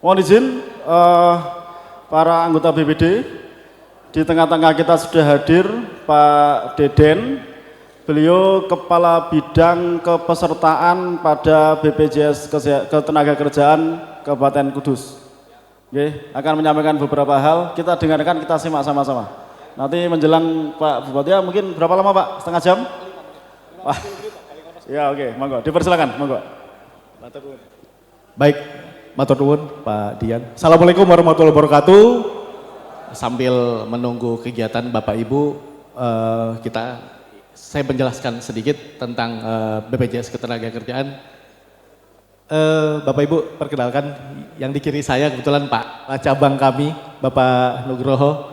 Mohon izin para anggota BPD, di tengah-tengah kita sudah hadir Pak Deden, beliau Kepala Bidang Kepesertaan pada BPJS Ketenagakerjaan Kabupaten Kudus. Oke, akan menyampaikan beberapa hal, kita dengarkan, kita simak sama-sama. Nanti menjelang Pak Bupati, ya mungkin berapa lama Pak? Setengah jam? Wah, ya oke, monggo, dipersilakan, monggo. Baik, matur nuwun Pak Dian. Assalamualaikum warahmatullahi wabarakatuh. Sambil menunggu kegiatan Bapak Ibu, saya menjelaskan sedikit tentang BPJS Ketenagakerjaan. Bapak Ibu, perkenalkan yang di kiri saya kebetulan Pak Cabang kami, Bapak Nugroho,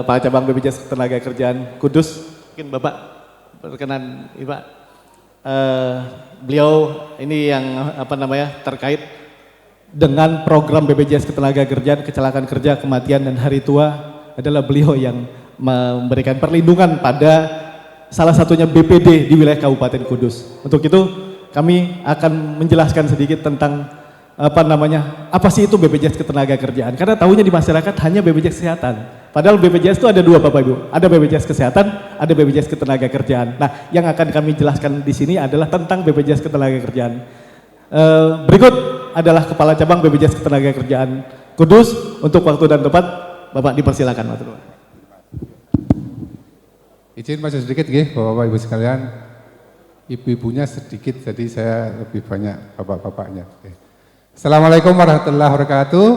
Pak Cabang BPJS Ketenagakerjaan Kudus. Mungkin Bapak perkenan, Pak. Beliau ini yang terkait dengan program BPJS Ketenagakerjaan, kecelakaan kerja, kematian dan hari tua adalah beliau yang memberikan perlindungan pada salah satunya BPD di wilayah Kabupaten Kudus. Untuk itu kami akan menjelaskan sedikit tentang apa sih itu BPJS Ketenagakerjaan, karena tahunya di masyarakat hanya BPJS Kesehatan. Padahal BPJS itu ada dua Bapak Ibu, ada BPJS Kesehatan, ada BPJS Ketenagakerjaan. Nah, yang akan kami jelaskan di sini adalah tentang BPJS Ketenagakerjaan. Berikut adalah Kepala Cabang BPJS Ketenagakerjaan Kudus. Untuk waktu dan tempat, Bapak dipersilakan. Izin masuk sedikit, Bapak Ibu sekalian. Ibu-ibunya sedikit, jadi saya lebih banyak bapak-bapaknya. Assalamualaikum warahmatullahi wabarakatuh.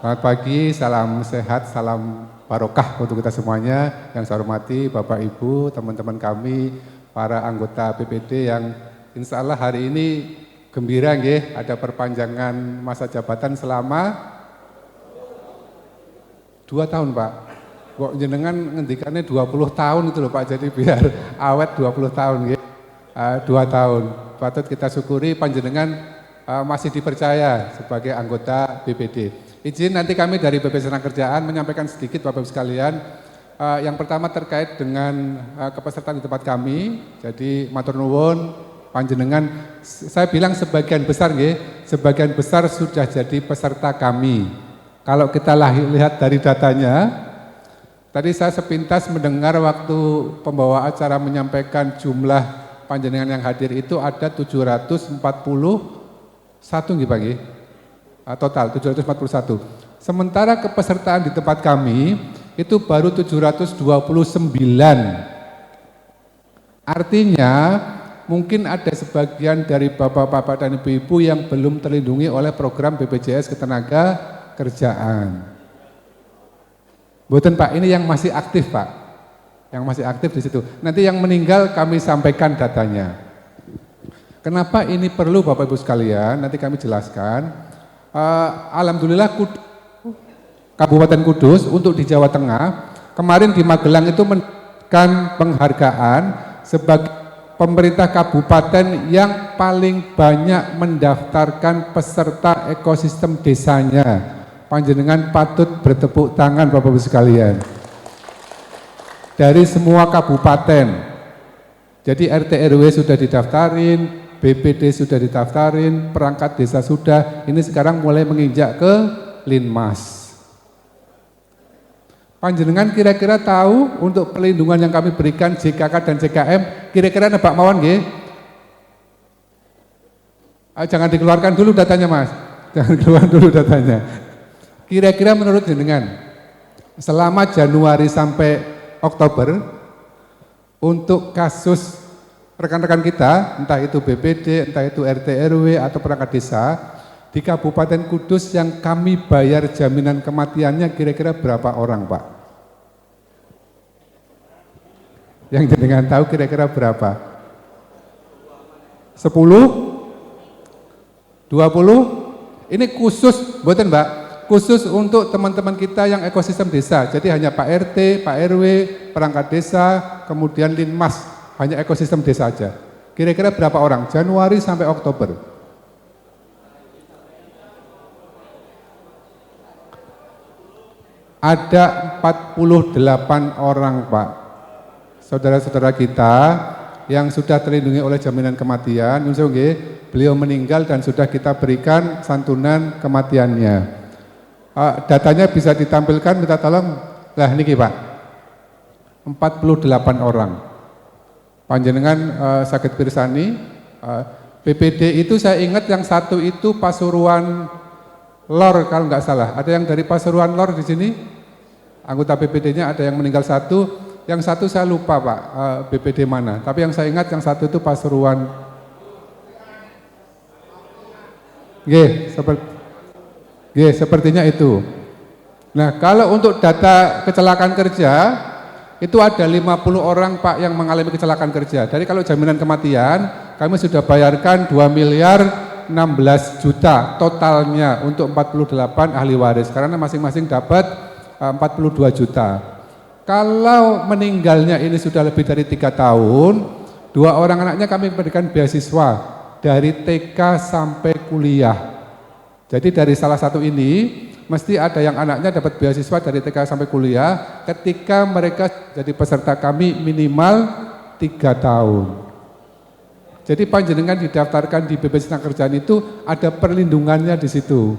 Selamat pagi, salam sehat, salam barokah untuk kita semuanya. Yang saya hormati Bapak Ibu, teman-teman kami, para anggota BPD yang insya Allah hari ini gembira ada perpanjangan masa jabatan selama 2 tahun Pak. Kok jenengan ngendikannya 20 tahun itu loh Pak, jadi biar awet 20 tahun 2 tahun. Patut kita syukuri panjenengan masih dipercaya sebagai anggota BPD. Izin nanti kami dari BPJS Ketenagakerjaan menyampaikan sedikit Bapak Ibu sekalian. Yang pertama terkait dengan kepesertaan di tempat kami. Jadi matur nuwun panjenengan, saya bilang sebagian besar sebagian besar sudah jadi peserta kami. Kalau kita lihat dari datanya, tadi saya sepintas mendengar waktu pembawa acara menyampaikan jumlah panjenengan yang hadir itu ada 741 total 741. Sementara kepesertaan di tempat kami itu baru 729. Artinya mungkin ada sebagian dari bapak-bapak dan ibu-ibu yang belum terlindungi oleh program BPJS Ketenagakerjaan. Mboten Pak, ini yang masih aktif Pak, yang masih aktif di situ. Nanti yang meninggal kami sampaikan datanya. Kenapa ini perlu Bapak Ibu sekalian? Nanti kami jelaskan. Alhamdulillah Kabupaten Kudus untuk di Jawa Tengah kemarin di Magelang itu mendapatkan penghargaan sebagai pemerintah kabupaten yang paling banyak mendaftarkan peserta ekosistem desanya. Panjenengan patut bertepuk tangan Bapak Ibu sekalian. Dari semua kabupaten. Jadi RT RW sudah didaftarin, BPD sudah didaftarin, perangkat desa sudah, ini sekarang mulai menginjak ke Linmas. Panjenengan kira-kira tahu untuk pelindungan yang kami berikan JKK dan JKM, kira-kira nebak mawon jangan dikeluarkan dulu datanya Mas, jangan keluar dulu datanya. Kira-kira menurut jenengan, selama Januari sampai Oktober, untuk kasus rekan-rekan kita, entah itu BPD, entah itu RT RW atau perangkat desa, di Kabupaten Kudus yang kami bayar jaminan kematiannya kira-kira berapa orang Pak? Yang jenengan tahu kira-kira berapa? 10? 20? Ini khusus, buatan Mbak, khusus untuk teman-teman kita yang ekosistem desa. Jadi hanya Pak RT, Pak RW, perangkat desa, kemudian Linmas, hanya ekosistem desa saja. Kira-kira berapa orang? Januari sampai Oktober. Ada 48 orang Pak. Saudara-saudara kita yang sudah terlindungi oleh jaminan kematian, beliau meninggal dan sudah kita berikan santunan kematiannya. Datanya bisa ditampilkan, minta tolong. Lah niki Pak, 48 orang. Panjenengan sakit pirsani, BPD itu saya ingat yang satu itu Pasuruan Lor kalau nggak salah. Ada yang dari Pasuruan Lor di sini? Anggota BPD-nya ada yang meninggal satu, yang satu saya lupa Pak, BPD mana. Tapi yang saya ingat yang satu itu Pasuruan. Sepertinya itu. Nah, kalau untuk data kecelakaan kerja itu ada 50 orang Pak yang mengalami kecelakaan kerja. Jadi kalau jaminan kematian kami sudah bayarkan 2 miliar 16 juta totalnya untuk 48 ahli waris karena masing-masing dapat 42 juta. Kalau meninggalnya ini sudah lebih dari 3 tahun, 2 orang anaknya kami berikan beasiswa dari TK sampai kuliah. Jadi dari salah satu ini mesti ada yang anaknya dapat beasiswa dari TK sampai kuliah ketika mereka jadi peserta kami minimal 3 tahun. Jadi panjenengan didaftarkan di BPJS Ketenagakerjaan itu ada perlindungannya di situ.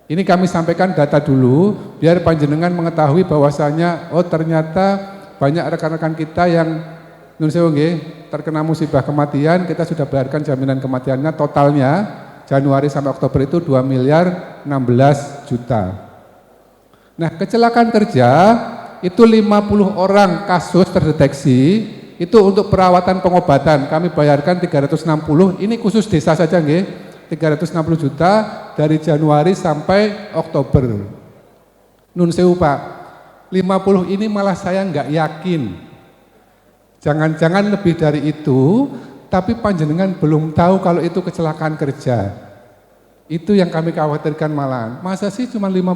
Ini kami sampaikan data dulu biar panjenengan mengetahui bahwasanya oh ternyata banyak rekan-rekan kita yang terkena musibah kematian, kita sudah bayarkan jaminan kematiannya totalnya Januari sampai Oktober itu 2 miliar 16 juta. Nah, kecelakaan kerja itu 50 orang kasus terdeteksi, itu untuk perawatan pengobatan kami bayarkan 360, ini khusus desa saja nggih. 360 juta dari Januari sampai Oktober. Nun sewu Pak, 50 ini malah saya nggak yakin. Jangan-jangan lebih dari itu, tapi panjenengan belum tahu kalau itu kecelakaan kerja. Itu yang kami khawatirkan malahan. Masa sih cuma 50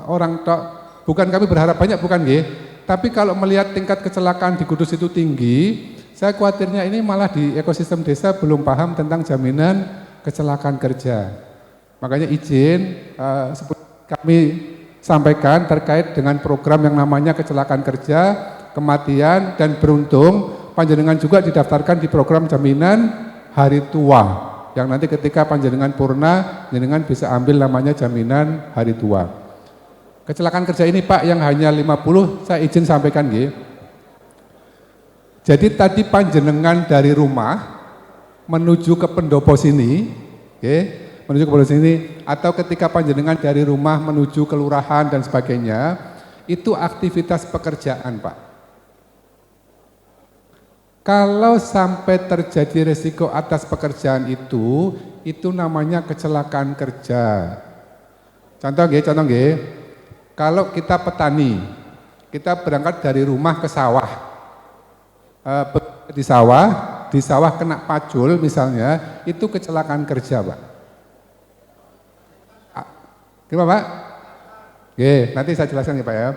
orang tok? Bukan kami berharap banyak, bukan nggih? Tapi kalau melihat tingkat kecelakaan di Kudus itu tinggi, saya khawatirnya ini malah di ekosistem desa belum paham tentang jaminan kecelakaan kerja. Makanya izin kami sampaikan terkait dengan program yang namanya kecelakaan kerja, kematian, dan beruntung panjenengan juga didaftarkan di program jaminan hari tua yang nanti ketika panjenengan purna, panjenengan bisa ambil namanya jaminan hari tua. Kecelakaan kerja ini Pak yang hanya 50, saya izin sampaikan nggih. Jadi tadi panjenengan dari rumah menuju ke pendopo sini, menuju ke pendopo sini, atau ketika panjenengan dari rumah menuju kelurahan dan sebagainya, itu aktivitas pekerjaan Pak. Kalau sampai terjadi resiko atas pekerjaan itu namanya kecelakaan kerja. Contoh nggih, kalau kita petani, kita berangkat dari rumah ke sawah, di sawah kena pacul misalnya, itu kecelakaan kerja Pak. Gimana Pak? Nanti saya jelaskan ya Pak ya.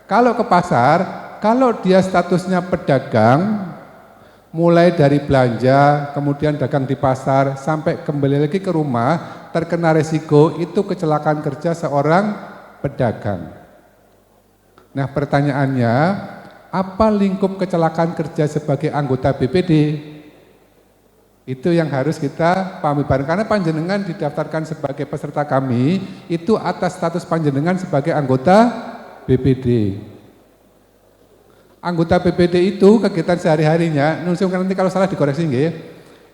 Kalau ke pasar, kalau dia statusnya pedagang, mulai dari belanja, kemudian dagang di pasar, sampai kembali lagi ke rumah, terkena resiko, itu kecelakaan kerja seorang pedagang. Nah pertanyaannya, apa lingkup kecelakaan kerja sebagai anggota BPD? Itu yang harus kita pahami bareng, karena panjenengan didaftarkan sebagai peserta kami, itu atas status panjenengan sebagai anggota BPD. Anggota BPD itu kegiatan sehari-harinya, nanti kalau salah dikoreksi nggih,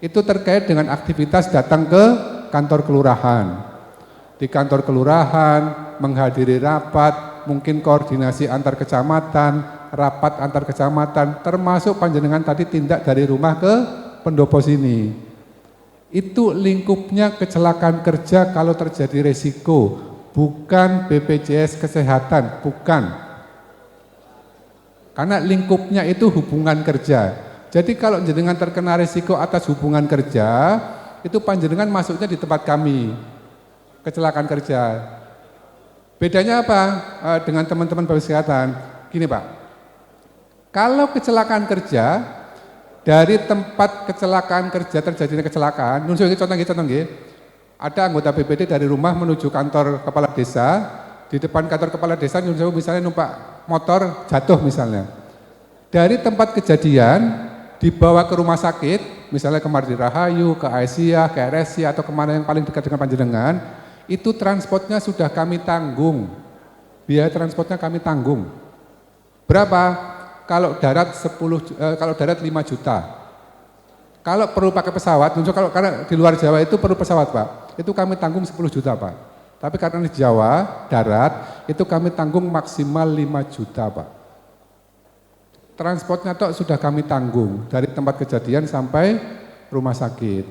itu terkait dengan aktivitas datang ke kantor kelurahan. Di kantor kelurahan, menghadiri rapat, mungkin koordinasi antar kecamatan, rapat antar kecamatan, termasuk panjenengan tadi tindak dari rumah ke pendopo sini. Itu lingkupnya kecelakaan kerja kalau terjadi resiko, bukan BPJS Kesehatan, bukan. Karena lingkupnya itu hubungan kerja. Jadi kalau jenengan terkena resiko atas hubungan kerja, itu panjenengan masuknya di tempat kami, kecelakaan kerja. Bedanya apa dengan teman-teman BPJS Kesehatan? Gini Pak, kalau kecelakaan kerja, dari tempat kecelakaan kerja terjadinya kecelakaan, contoh nggih, ada anggota BPD dari rumah menuju kantor kepala desa, di depan kantor kepala desa misalnya numpak motor jatuh misalnya. Dari tempat kejadian dibawa ke rumah sakit, misalnya ke Mardi Rahayu, ke Aisyah, ke RSI, atau kemana yang paling dekat dengan panjenengan, itu transportnya sudah kami tanggung. Biaya transportnya kami tanggung. Berapa? Kalau darat 5 juta. Kalau perlu pakai pesawat, karena di luar Jawa itu perlu pesawat Pak, itu kami tanggung 10 juta Pak. Tapi karena di Jawa, darat, itu kami tanggung maksimal 5 juta Pak. Transportnya toh sudah kami tanggung, dari tempat kejadian sampai rumah sakit.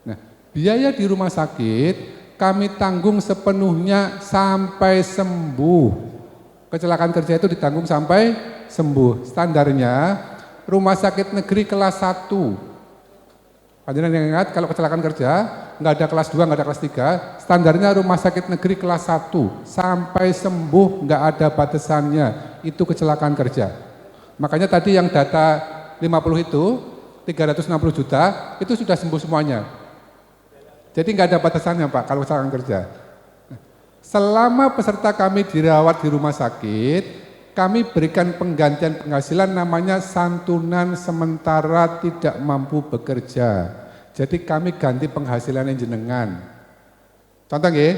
Nah, biaya di rumah sakit, kami tanggung sepenuhnya sampai sembuh. Kecelakaan kerja itu ditanggung sampai sembuh. Standarnya, rumah sakit negeri kelas 1. Panjenengan yang ingat kalau kecelakaan kerja nggak ada kelas 2, nggak ada kelas 3, standarnya rumah sakit negeri kelas 1 sampai sembuh nggak ada batasannya, itu kecelakaan kerja. Makanya tadi yang data 50 itu 360 juta itu sudah sembuh semuanya. Jadi nggak ada batasannya Pak kalau kecelakaan kerja. Selama peserta kami dirawat di rumah sakit, kami berikan penggantian penghasilan namanya santunan sementara tidak mampu bekerja. Jadi kami ganti penghasilan jenengan. Contoh nggih,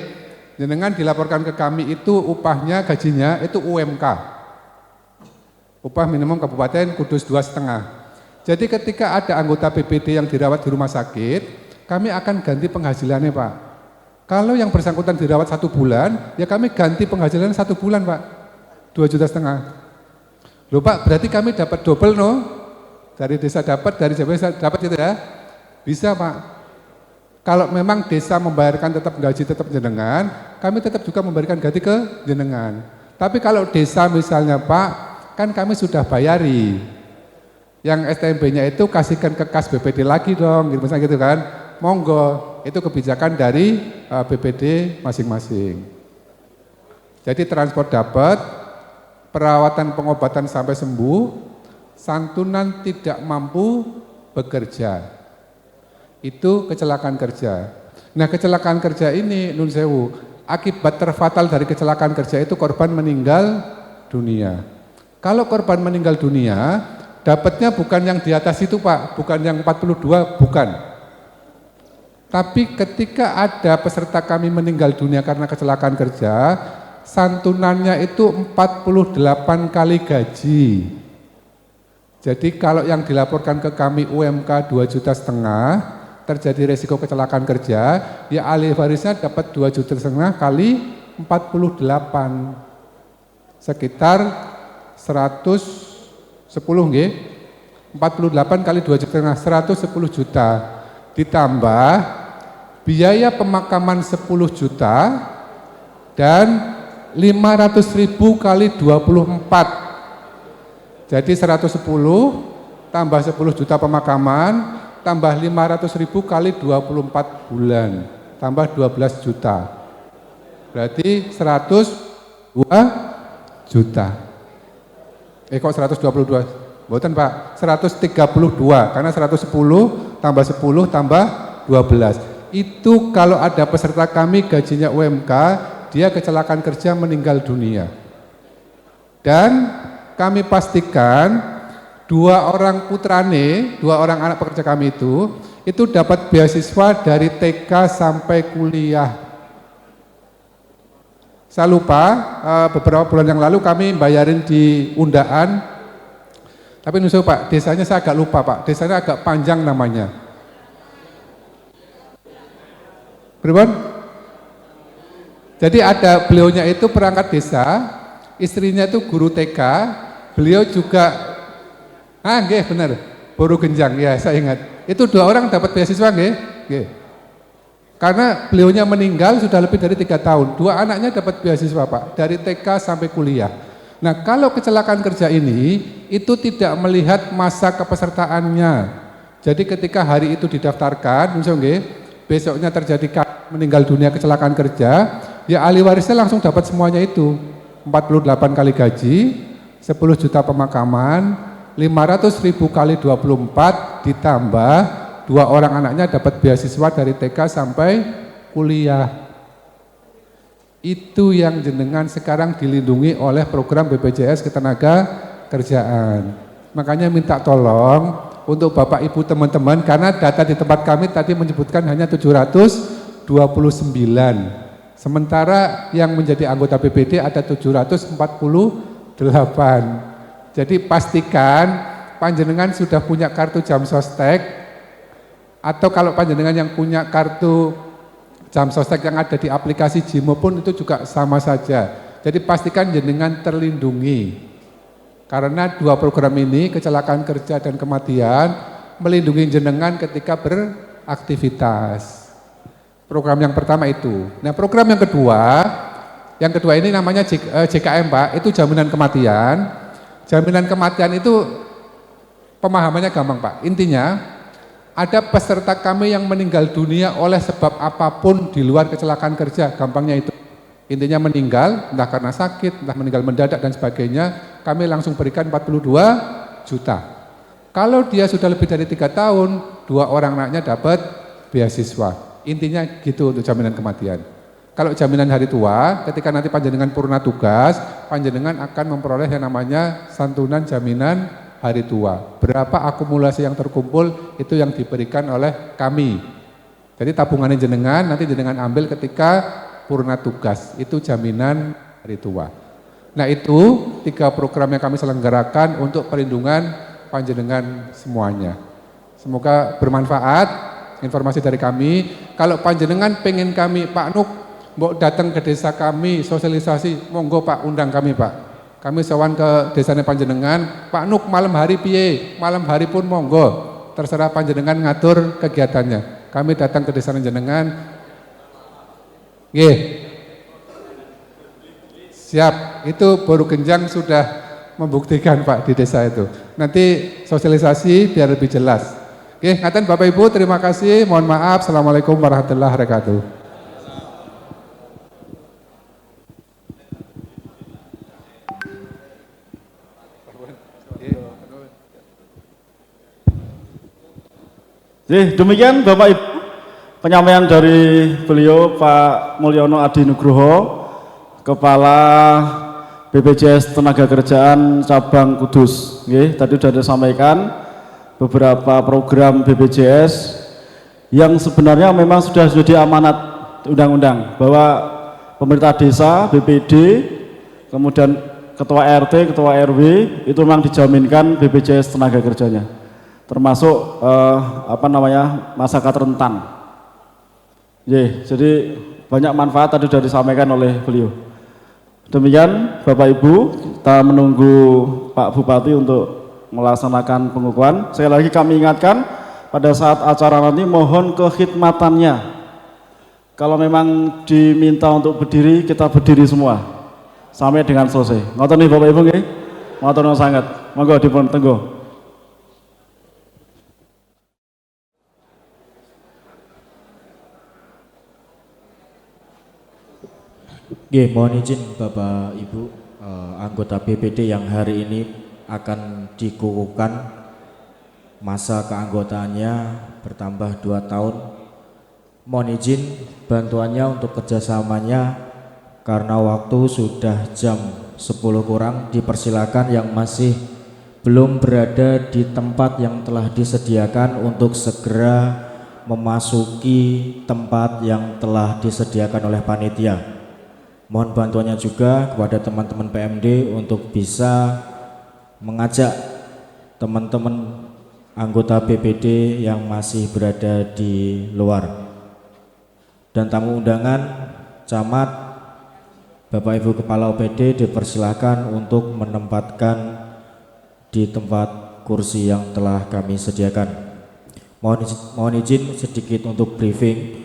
jenengan dilaporkan ke kami itu upahnya, gajinya itu UMK. Upah minimum kabupaten Kudus 2,5. Jadi ketika ada anggota BPD yang dirawat di rumah sakit, kami akan ganti penghasilannya Pak. Kalau yang bersangkutan dirawat 1 bulan, ya kami ganti penghasilannya 1 bulan Pak. 2,5 juta. Loh Pak, berarti kami dapat double no? Dari desa dapat, dari Jawa dapat gitu ya? Bisa Pak. Kalau memang desa membayarkan tetap gaji tetap jenengan, kami tetap juga memberikan gaji ke jenengan. Tapi kalau desa misalnya Pak, kan kami sudah bayari. Yang STMB-nya itu kasihkan ke kas BPD lagi dong, gitu, misalnya gitu kan. Monggo, itu kebijakan dari BPD masing-masing. Jadi transport dapat, perawatan pengobatan sampai sembuh, santunan tidak mampu bekerja. Itu kecelakaan kerja. Nah, kecelakaan kerja ini nun sewu, akibat terfatal dari kecelakaan kerja itu korban meninggal dunia. Kalau korban meninggal dunia, dapatnya bukan yang di atas itu Pak, bukan yang 42, bukan. Tapi ketika ada peserta kami meninggal dunia karena kecelakaan kerja, santunannya itu 48 kali gaji. Jadi kalau yang dilaporkan ke kami UMK 2,5 juta, terjadi resiko kecelakaan kerja, ya ahli warisnya dapat 2,5 juta kali 48. Sekitar 110 nggih. 48 kali 2,5 juta, 110 juta. Ditambah biaya pemakaman 10 juta dan 500.000 kali 24. Jadi 110 tambah 10 juta pemakaman tambah 500.000 kali 24 bulan tambah 12 juta. Berarti 102 juta. Kok 122? Mboten Pak, 132 karena 110 tambah 10 tambah 12. Itu kalau ada peserta kami gajinya UMK, dia kecelakaan kerja meninggal dunia. Dan kami pastikan 2 orang putrane, 2 orang anak pekerja kami itu dapat beasiswa dari TK sampai kuliah. Saya lupa, beberapa bulan yang lalu kami bayarin di Undaan, tapi nusul Pak, desanya saya agak lupa Pak, desanya agak panjang namanya. Berapa? Jadi ada beliaunya itu perangkat desa, istrinya itu guru TK, beliau juga, nggih benar, Boru Genjang, ya saya ingat. Itu 2 orang dapat beasiswa nggih? Nggih. Karena beliaunya meninggal sudah lebih dari 3 tahun, 2 anaknya dapat beasiswa Pak, dari TK sampai kuliah. Nah kalau kecelakaan kerja ini, itu tidak melihat masa kepesertaannya. Jadi ketika hari itu didaftarkan, misalnya nggih, besoknya terjadi meninggal dunia kecelakaan kerja, ya ahli warisnya langsung dapat semuanya itu. 48 kali gaji, 10 juta pemakaman, 500.000 kali 24 ditambah 2 orang anaknya dapat beasiswa dari TK sampai kuliah. Itu yang jenengan sekarang dilindungi oleh program BPJS Ketenaga Kerjaan. Makanya minta tolong untuk Bapak Ibu teman-teman, karena data di tempat kami tadi menyebutkan hanya 729. Sementara yang menjadi anggota BPD ada 748. Jadi pastikan panjenengan sudah punya kartu jam sostek, atau kalau panjenengan yang punya kartu jam sostek yang ada di aplikasi Jimo pun itu juga sama saja. Jadi pastikan jenengan terlindungi. Karena dua program ini, kecelakaan kerja dan kematian, melindungi jenengan ketika beraktivitas. Program yang pertama itu. Nah, program yang kedua ini namanya JKM, Pak, itu jaminan kematian. Jaminan kematian itu pemahamannya gampang, Pak. Intinya, ada peserta kami yang meninggal dunia oleh sebab apapun di luar kecelakaan kerja, gampangnya itu. Intinya meninggal, entah karena sakit, entah meninggal mendadak dan sebagainya, kami langsung berikan 42 juta. Kalau dia sudah lebih dari 3 tahun, 2 orang anaknya dapat beasiswa. Intinya gitu untuk jaminan kematian. Kalau jaminan hari tua, ketika nanti panjenengan purna tugas, panjenengan akan memperoleh yang namanya santunan jaminan hari tua. Berapa akumulasi yang terkumpul itu yang diberikan oleh kami. Jadi tabungannya jenengan nanti jenengan ambil ketika purna tugas. Itu jaminan hari tua. Nah, itu 3 program yang kami selenggarakan untuk perlindungan panjenengan semuanya. Semoga bermanfaat informasi dari kami. Kalau panjenengan pengen kami, Pak Nuk, mau datang ke desa kami sosialisasi, monggo Pak, undang kami Pak. Kami sowan ke desanya panjenengan, Pak Nuk malam hari piye, malam hari pun monggo, terserah panjenengan ngatur kegiatannya. Kami datang ke desa panjenengan, siap, itu Boru Genjang sudah membuktikan Pak di desa itu. Nanti sosialisasi biar lebih jelas. Ngaten Bapak Ibu, terima kasih, mohon maaf, Assalamualaikum warahmatullahi wabarakatuh. Demikian Bapak Ibu penyampaian dari beliau Pak Mulyono Adi Nugroho, Kepala BPJS Tenaga Kerjaan Cabang Kudus. Tadi sudah disampaikan beberapa program BPJS yang sebenarnya memang sudah jadi amanat undang-undang bahwa pemerintah desa, BPD, kemudian ketua RT, ketua RW itu memang dijaminkan BPJS Tenaga Kerjanya, termasuk masyarakat rentan. Jadi banyak manfaat tadi sudah disampaikan oleh beliau. Demikian Bapak Ibu, kita menunggu Pak Bupati untuk melaksanakan pengukuhan. Sekali lagi kami ingatkan, pada saat acara nanti mohon kekhidmatannya. Kalau memang diminta untuk berdiri, kita berdiri semua sampai dengan selesai. Ngoten nih Bapak Ibu nggih? Matur nuwun sanget. Monggo dipun tenggo. Mohon izin Bapak Ibu anggota BPD yang hari ini akan dikukuhkan masa keanggotaannya bertambah 2 tahun. Mohon izin bantuannya untuk kerjasamanya karena waktu sudah jam 10 kurang. Dipersilakan yang masih belum berada di tempat yang telah disediakan untuk segera memasuki tempat yang telah disediakan oleh panitia. Mohon bantuannya juga kepada teman-teman PMD untuk bisa mengajak teman-teman anggota BPD yang masih berada di luar. Dan tamu undangan, camat, Bapak Ibu Kepala OPD dipersilahkan untuk menempatkan di tempat kursi yang telah kami sediakan. Mohon izin sedikit untuk briefing.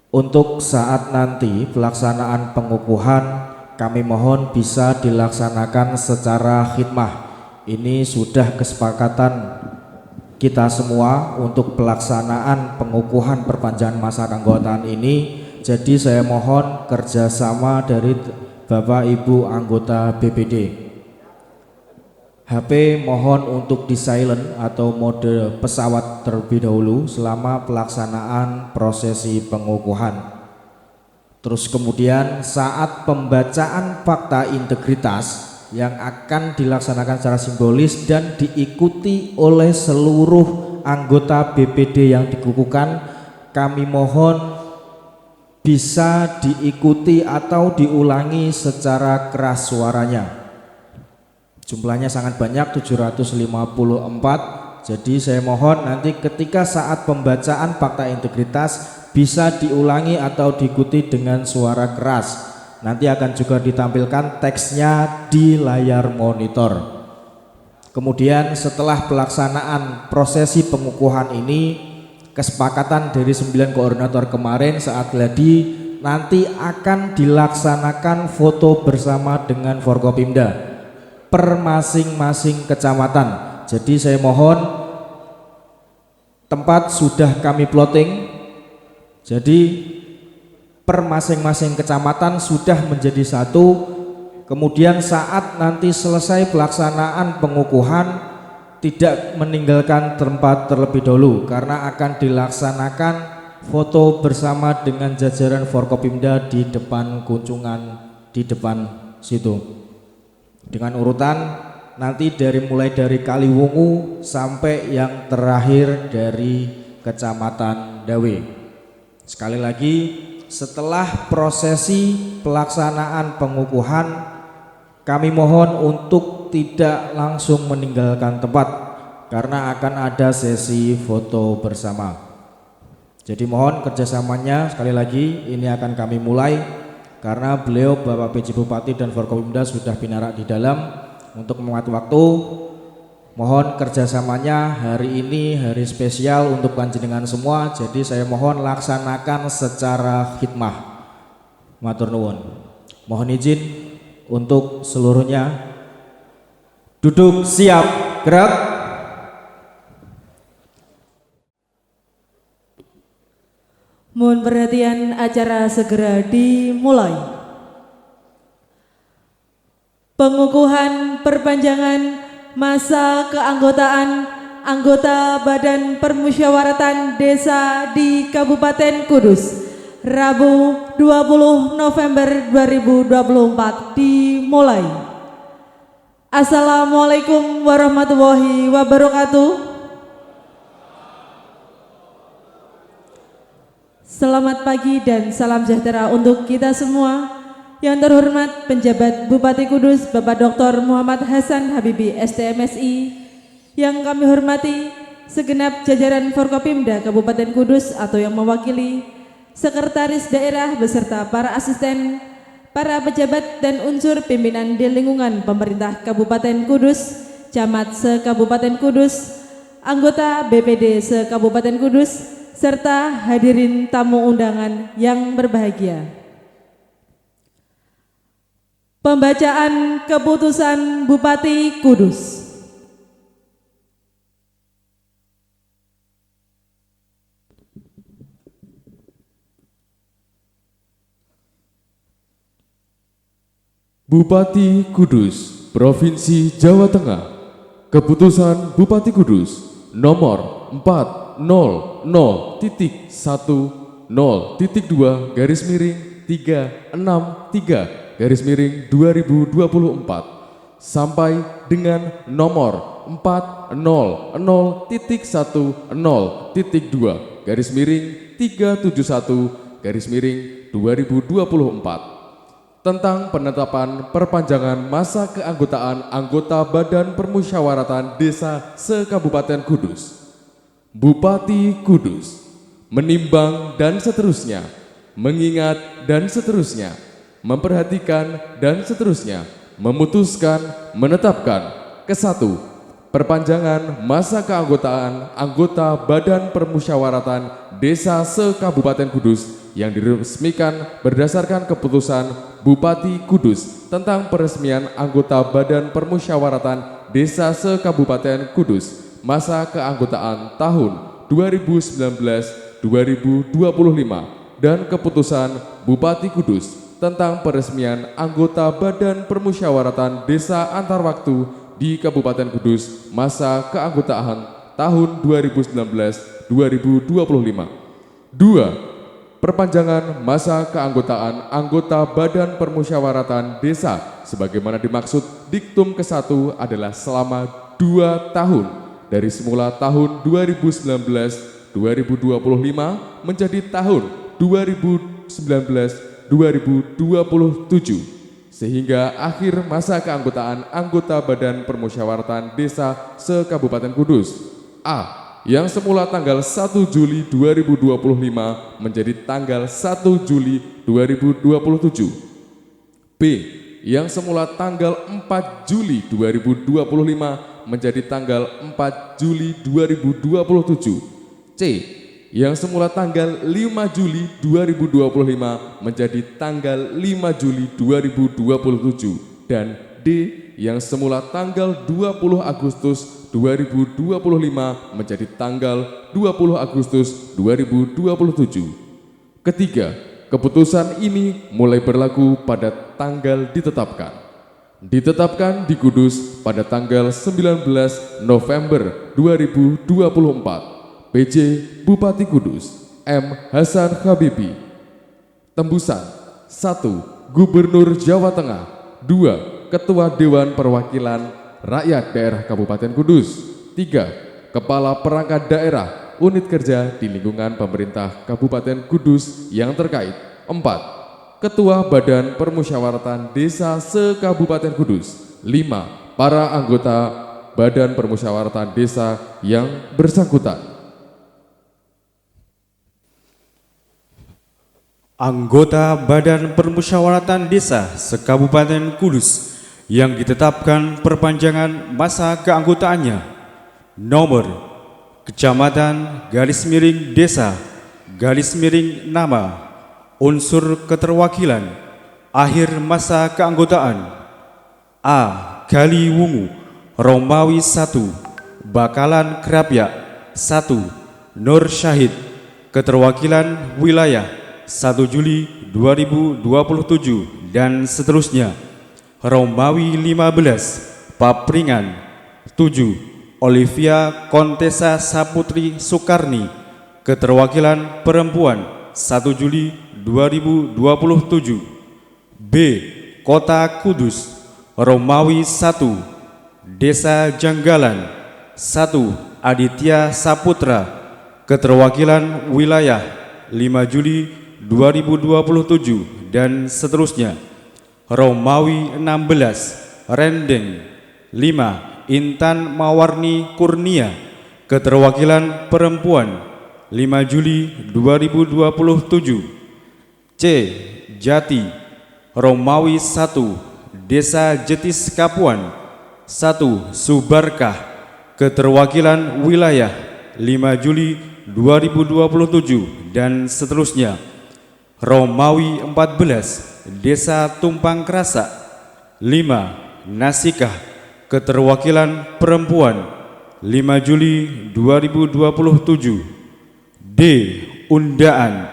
Untuk saat nanti pelaksanaan pengukuhan kami mohon bisa dilaksanakan secara khidmah. Ini sudah kesepakatan kita semua untuk pelaksanaan pengukuhan perpanjangan masa keanggotaan ini. Jadi saya mohon kerjasama dari Bapak Ibu anggota BPD. HP mohon untuk di silent atau mode pesawat terlebih dahulu selama pelaksanaan prosesi pengukuhan. Terus kemudian saat pembacaan fakta integritas yang akan dilaksanakan secara simbolis dan diikuti oleh seluruh anggota BPD yang dikukuhkan. Kami mohon bisa diikuti atau diulangi secara keras suaranya. Jumlahnya sangat banyak, 754. Jadi saya mohon nanti ketika saat pembacaan fakta integritas bisa diulangi atau diikuti dengan suara keras. Nanti akan juga ditampilkan teksnya di layar monitor. Kemudian setelah pelaksanaan prosesi pengukuhan ini, kesepakatan dari 9 koordinator kemarin saat gladi nanti akan dilaksanakan foto bersama dengan Forkopimda per masing-masing kecamatan. Jadi saya mohon, tempat sudah kami plotting, jadi per masing-masing kecamatan sudah menjadi satu. Kemudian saat nanti selesai pelaksanaan pengukuhan tidak meninggalkan tempat terlebih dahulu karena akan dilaksanakan foto bersama dengan jajaran Forkopimda di depan kunjungan di depan situ dengan urutan nanti mulai dari Kaliwungu sampai yang terakhir dari Kecamatan Dawe. Sekali lagi, setelah prosesi pelaksanaan pengukuhan, kami mohon untuk tidak langsung meninggalkan tempat karena akan ada sesi foto bersama. Jadi mohon kerjasamanya sekali lagi ini akan kami mulai karena beliau Bapak PJ Bupati dan Forkopimda sudah pinarak di dalam. Untuk menghemat waktu, mohon kerjasamanya hari ini hari spesial untuk panjenengan semua. Jadi saya mohon laksanakan secara khidmah. Matur nuwun. Mohon izin untuk seluruhnya duduk siap gerak. Mohon perhatian, acara segera dimulai. Pengukuhan perpanjangan masa keanggotaan anggota Badan Permusyawaratan Desa di Kabupaten Kudus Rabu 20 November 2024 dimulai. Assalamualaikum warahmatullahi wabarakatuh. Selamat pagi dan salam sejahtera untuk kita semua. Yang terhormat penjabat Bupati Kudus Bapak Dr. Muhammad Hasan Habibi STMSI, yang kami hormati segenap jajaran Forkopimda Kabupaten Kudus atau yang mewakili, sekretaris daerah beserta para asisten, para pejabat dan unsur pimpinan di lingkungan pemerintah Kabupaten Kudus, camat se-Kabupaten Kudus, anggota BPD se-Kabupaten Kudus, serta hadirin tamu undangan yang berbahagia. Pembacaan keputusan Bupati Kudus. Bupati Kudus, Provinsi Jawa Tengah. Keputusan Bupati Kudus nomor 400.0.363/2024 sampai dengan nomor 400.371/2024 tentang penetapan perpanjangan masa keanggotaan anggota Badan Permusyawaratan Desa se-Kabupaten Kudus. Bupati Kudus menimbang dan seterusnya, mengingat dan seterusnya, memperhatikan dan seterusnya, memutuskan, menetapkan ke-1. Perpanjangan masa keanggotaan anggota Badan Permusyawaratan Desa se-Kabupaten Kudus yang diresmikan berdasarkan keputusan Bupati Kudus tentang peresmian anggota Badan Permusyawaratan Desa se-Kabupaten Kudus masa keanggotaan tahun 2019-2025 dan keputusan Bupati Kudus tentang peresmian anggota Badan Permusyawaratan Desa antar waktu di Kabupaten Kudus masa keanggotaan tahun 2019-2025. 2. perpanjangan masa keanggotaan anggota Badan Permusyawaratan Desa sebagaimana dimaksud diktum ke-1 adalah selama 2 tahun dari semula tahun 2019-2025 menjadi tahun 2019-2027 sehingga akhir masa keanggotaan anggota Badan Permusyawaratan Desa se-Kabupaten Kudus. A. Yang semula tanggal 1 Juli 2025 menjadi tanggal 1 Juli 2027. B. Yang semula tanggal 4 Juli 2025 menjadi tanggal 4 Juli 2027. C. Yang semula tanggal 5 Juli 2025 menjadi tanggal 5 Juli 2027. Dan D. Yang semula tanggal 20 Agustus 2025 menjadi tanggal 20 Agustus 2027. Ketiga, keputusan ini mulai berlaku pada tanggal ditetapkan. Ditetapkan di Kudus pada tanggal 19 November 2024. PJ Bupati Kudus M. Hasan Habibie. Tembusan 1. Gubernur Jawa Tengah. 2. Ketua Dewan Perwakilan Rakyat Daerah Kabupaten Kudus. 3. Kepala Perangkat Daerah Unit Kerja di lingkungan pemerintah Kabupaten Kudus yang terkait. 4. Ketua Badan Permusyawaratan Desa se-Kabupaten Kudus. 5. Para anggota Badan Permusyawaratan Desa yang bersangkutan. Anggota Badan Permusyawaratan Desa se-Kabupaten Kudus yang ditetapkan perpanjangan masa keanggotaannya. Nomor Kecamatan _Desa _nama unsur keterwakilan akhir masa keanggotaan. A. Kaliwungu Romawi 1 Bakalan Krapyak 1 Nur Syahid keterwakilan wilayah 1 Juli 2027 dan seterusnya. Romawi 15 Papringan 7 Olivia Kontesa Saputri Soekarni keterwakilan perempuan 1 Juli 2027. B. Kota Kudus Romawi 1 Desa Janggalan 1 Aditya Saputra keterwakilan wilayah 5 Juli 2027 dan seterusnya. Romawi 16 Rendeng 5 Intan Mawarni Kurnia keterwakilan perempuan 5 Juli 2027. C. Jati Romawi 1 Desa Jetis Kapuan 1 Subarkah keterwakilan wilayah 5 Juli 2027 dan seterusnya. Romawi 14 Desa Tumpang Krasak 5 Nasikah keterwakilan perempuan 5 Juli 2027. D. Undaan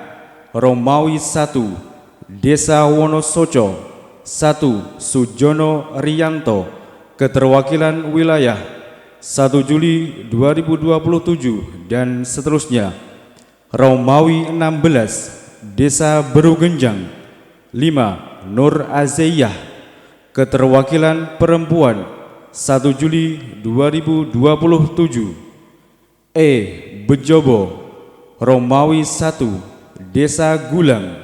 Romawi 1 Desa Wonosoco 1 Sujono Riyanto keterwakilan wilayah 1 Juli 2027 dan seterusnya. Romawi 16 Desa Berugenjang 5 Nur Azeyah keterwakilan perempuan 1 Juli 2027. E. Bejobo Romawi 1 Desa Gulang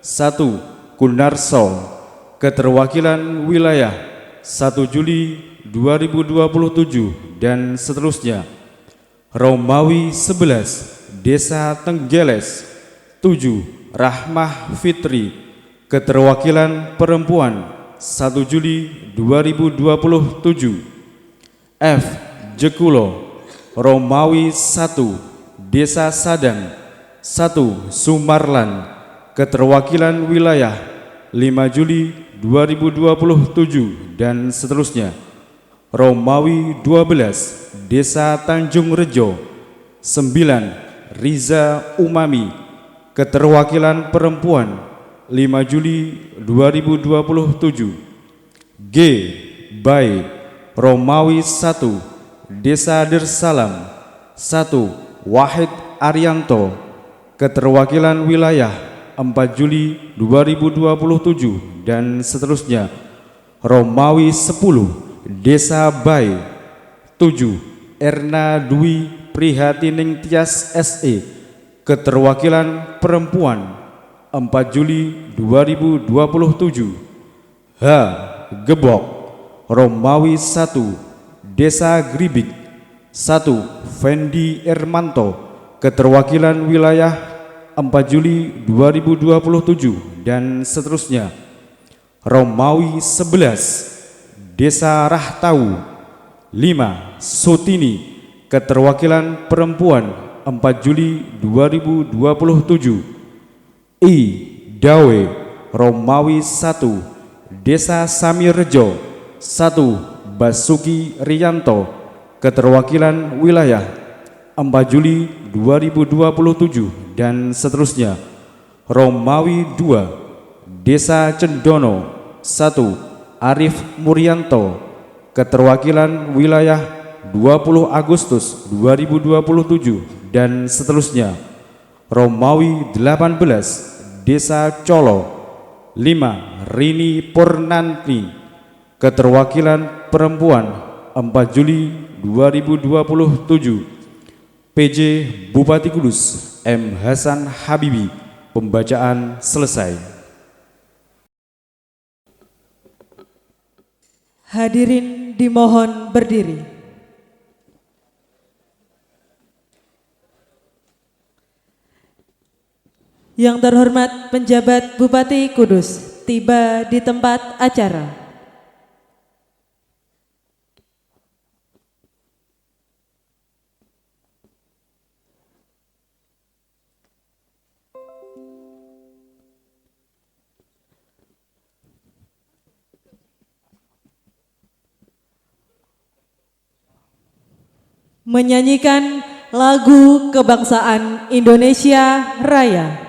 1 Kunarso keterwakilan wilayah 1 Juli 2027 dan seterusnya. Romawi 11 Desa Tenggeles 7 Rahmah Fitri keterwakilan perempuan 1 Juli 2027. F. Jekulo Romawi 1 Desa Sadang 1 Sumarlan keterwakilan wilayah 5 Juli 2027 dan seterusnya. Romawi 12 Desa Tanjung Rejo 9 Riza Umami keterwakilan perempuan 5 Juli 2027. G. Bay Romawi 1 Desa Dersalam 1 Wahid Arianto Keterwakilan Wilayah 4 Juli 2027 dan seterusnya. Romawi 10 Desa Bae. 7 Erna Dwi Prihatining Tias SE. Keterwakilan Perempuan 4 Juli 2027. H. Gebok Romawi 1 Desa Gribik. 1 Fendi Ermanto. Keterwakilan Wilayah 4 Juli 2027 dan seterusnya. Romawi 11 Desa Rahtau. 5 Sutini. Keterwakilan Perempuan 4 Juli 2027. I. Dawe Romawi 1 Desa Samirjo. 1 Basuki Rianto. Keterwakilan Wilayah 4 Juli 2027 dan seterusnya. Romawi 2 Desa Cendono. 1 Arif Murianto. Keterwakilan Wilayah 20 Agustus 2027 dan seterusnya. Romawi 18 Desa Colo. 5 Rini Purnanti. Keterwakilan Perempuan 4 Juli 2027. PJ Bupati Kudus M. Hasan Habibi. Pembacaan selesai. Hadirin dimohon berdiri. Yang terhormat penjabat Bupati Kudus tiba di tempat acara. Menyanyikan lagu kebangsaan Indonesia Raya.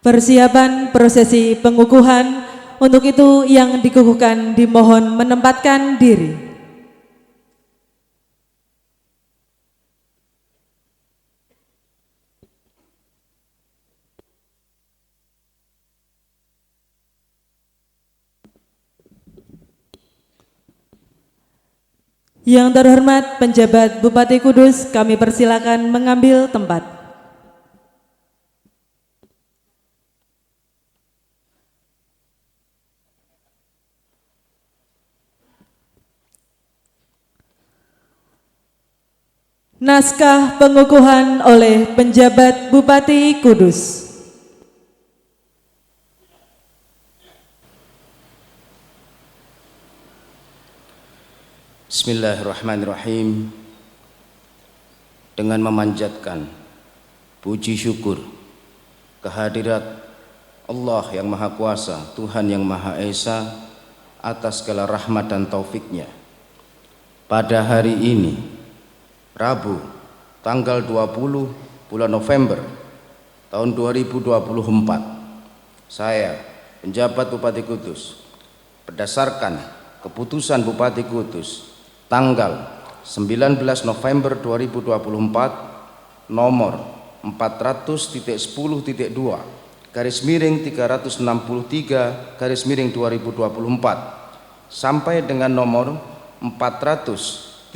Persiapan prosesi pengukuhan, untuk itu yang dikukuhkan dimohon menempatkan diri. Yang terhormat penjabat Bupati Kudus, kami persilakan mengambil tempat. Naskah pengukuhan oleh penjabat Bupati Kudus. Bismillahirrahmanirrahim. Dengan memanjatkan puji syukur kehadirat Allah yang Maha Kuasa, Tuhan yang Maha Esa atas segala rahmat dan taufiknya. Pada hari ini, Rabu, tanggal 20 bulan November tahun 2024, saya, penjabat Bupati Kudus, berdasarkan keputusan Bupati Kudus tanggal 19 November 2024 nomor 400.10.2 garis miring 363 garis miring 2024 sampai dengan nomor 400.10.2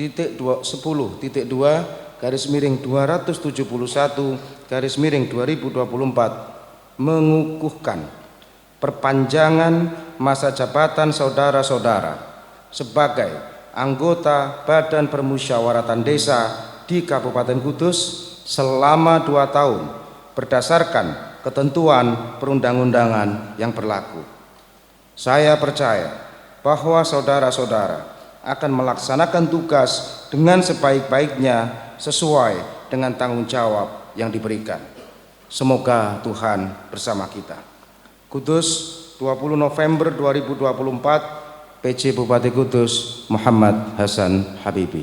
garis miring 271 garis miring 2024 mengukuhkan perpanjangan masa jabatan saudara-saudara sebagai anggota Badan Permusyawaratan Desa di Kabupaten Kudus selama 2 tahun berdasarkan ketentuan perundang-undangan yang berlaku. Saya percaya bahwa saudara-saudara akan melaksanakan tugas dengan sebaik-baiknya sesuai dengan tanggung jawab yang diberikan. Semoga Tuhan bersama kita. Kudus, 20 November 2024, PJ Bupati Kudus Muhammad Hasan Habibi.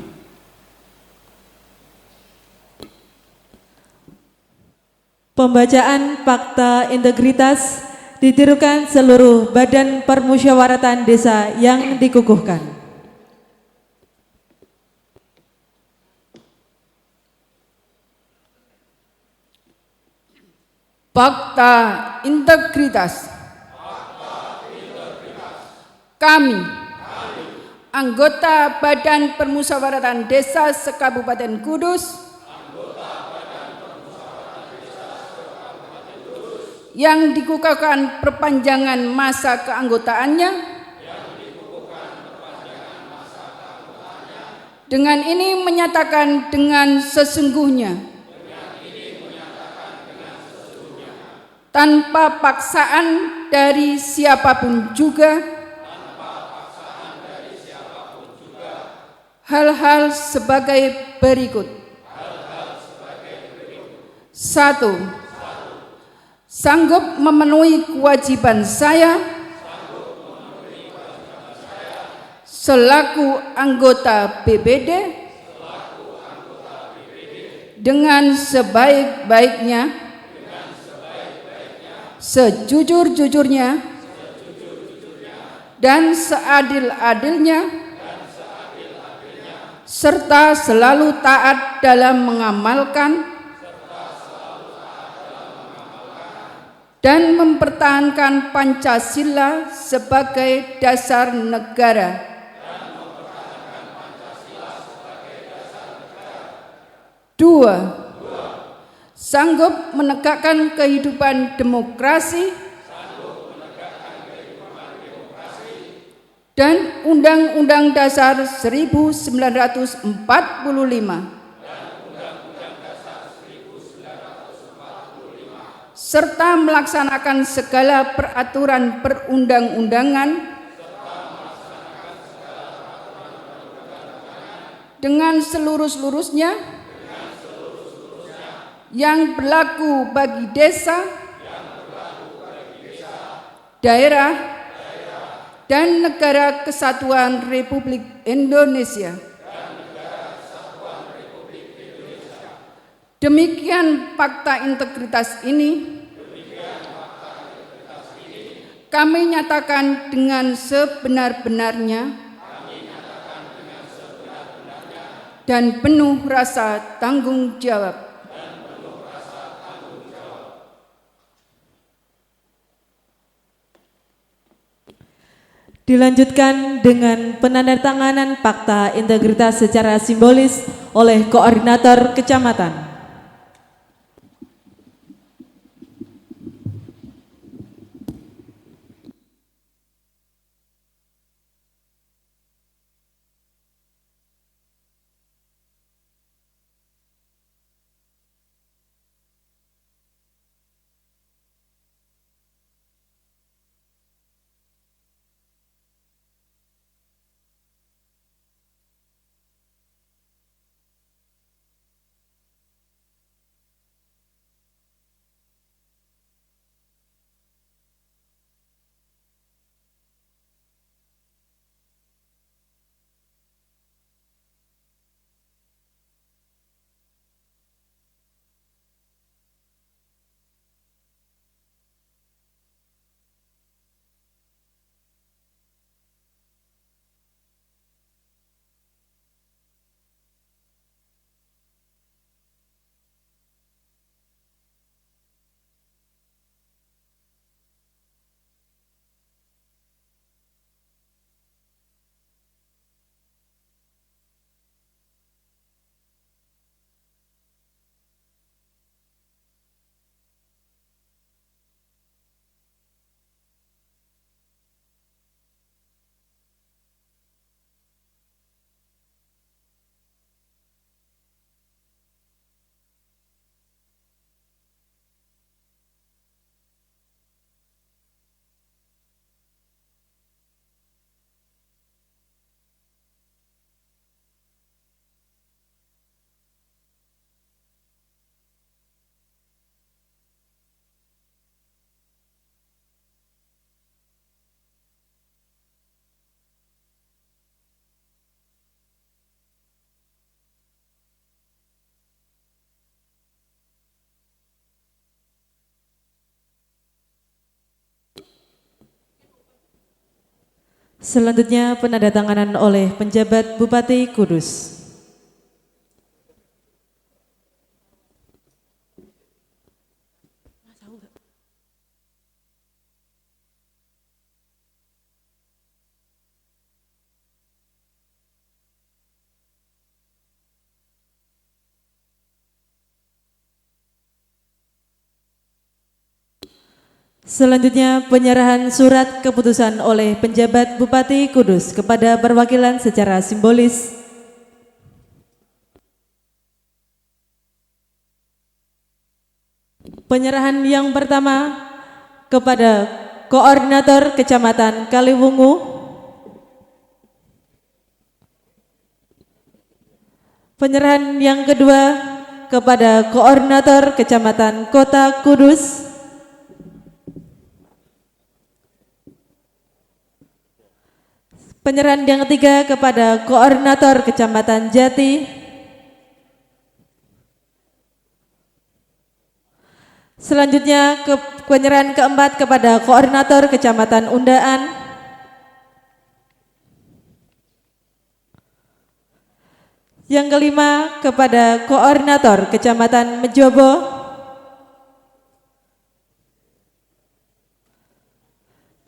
Pembacaan fakta integritas ditirukan seluruh Badan Permusyawaratan Desa yang dikukuhkan. Fakta integritas. Kami, anggota Badan Permusyawaratan Desa se-Kabupaten Kudus, yang dikukuhkan perpanjangan masa keanggotaannya, dengan ini menyatakan dengan sesungguhnya, tanpa paksaan dari siapapun juga, hal-hal sebagai berikut. 1. Sanggup memenuhi kewajiban saya selaku anggota BPD dengan sebaik-baiknya, sejujur-jujurnya, dan seadil-adilnya, serta selalu taat dalam mengamalkan dan mempertahankan Pancasila sebagai dasar negara. 2. Sanggup menegakkan kehidupan demokrasi dan Undang-Undang Dasar 1945 serta melaksanakan segala peraturan perundang-undangan dengan seluruh-seluruhnya yang berlaku bagi desa, daerah, dan Negara Kesatuan Republik Indonesia. Demikian fakta integritas ini kami nyatakan dengan sebenar-benarnya dan penuh rasa tanggung jawab. Dilanjutkan dengan penandatanganan fakta integritas secara simbolis oleh Koordinator Kecamatan. Selanjutnya penandatanganan oleh penjabat Bupati Kudus. Selanjutnya penyerahan surat keputusan oleh penjabat Bupati Kudus kepada perwakilan secara simbolis. Penyerahan yang pertama kepada Koordinator Kecamatan Kaliwungu. Penyerahan yang kedua kepada Koordinator Kecamatan Kota Kudus. Penyerahan yang ketiga kepada Koordinator Kecamatan Jati. Selanjutnya penyerahan keempat kepada Koordinator Kecamatan Undaan. Yang kelima kepada Koordinator Kecamatan Mejobo.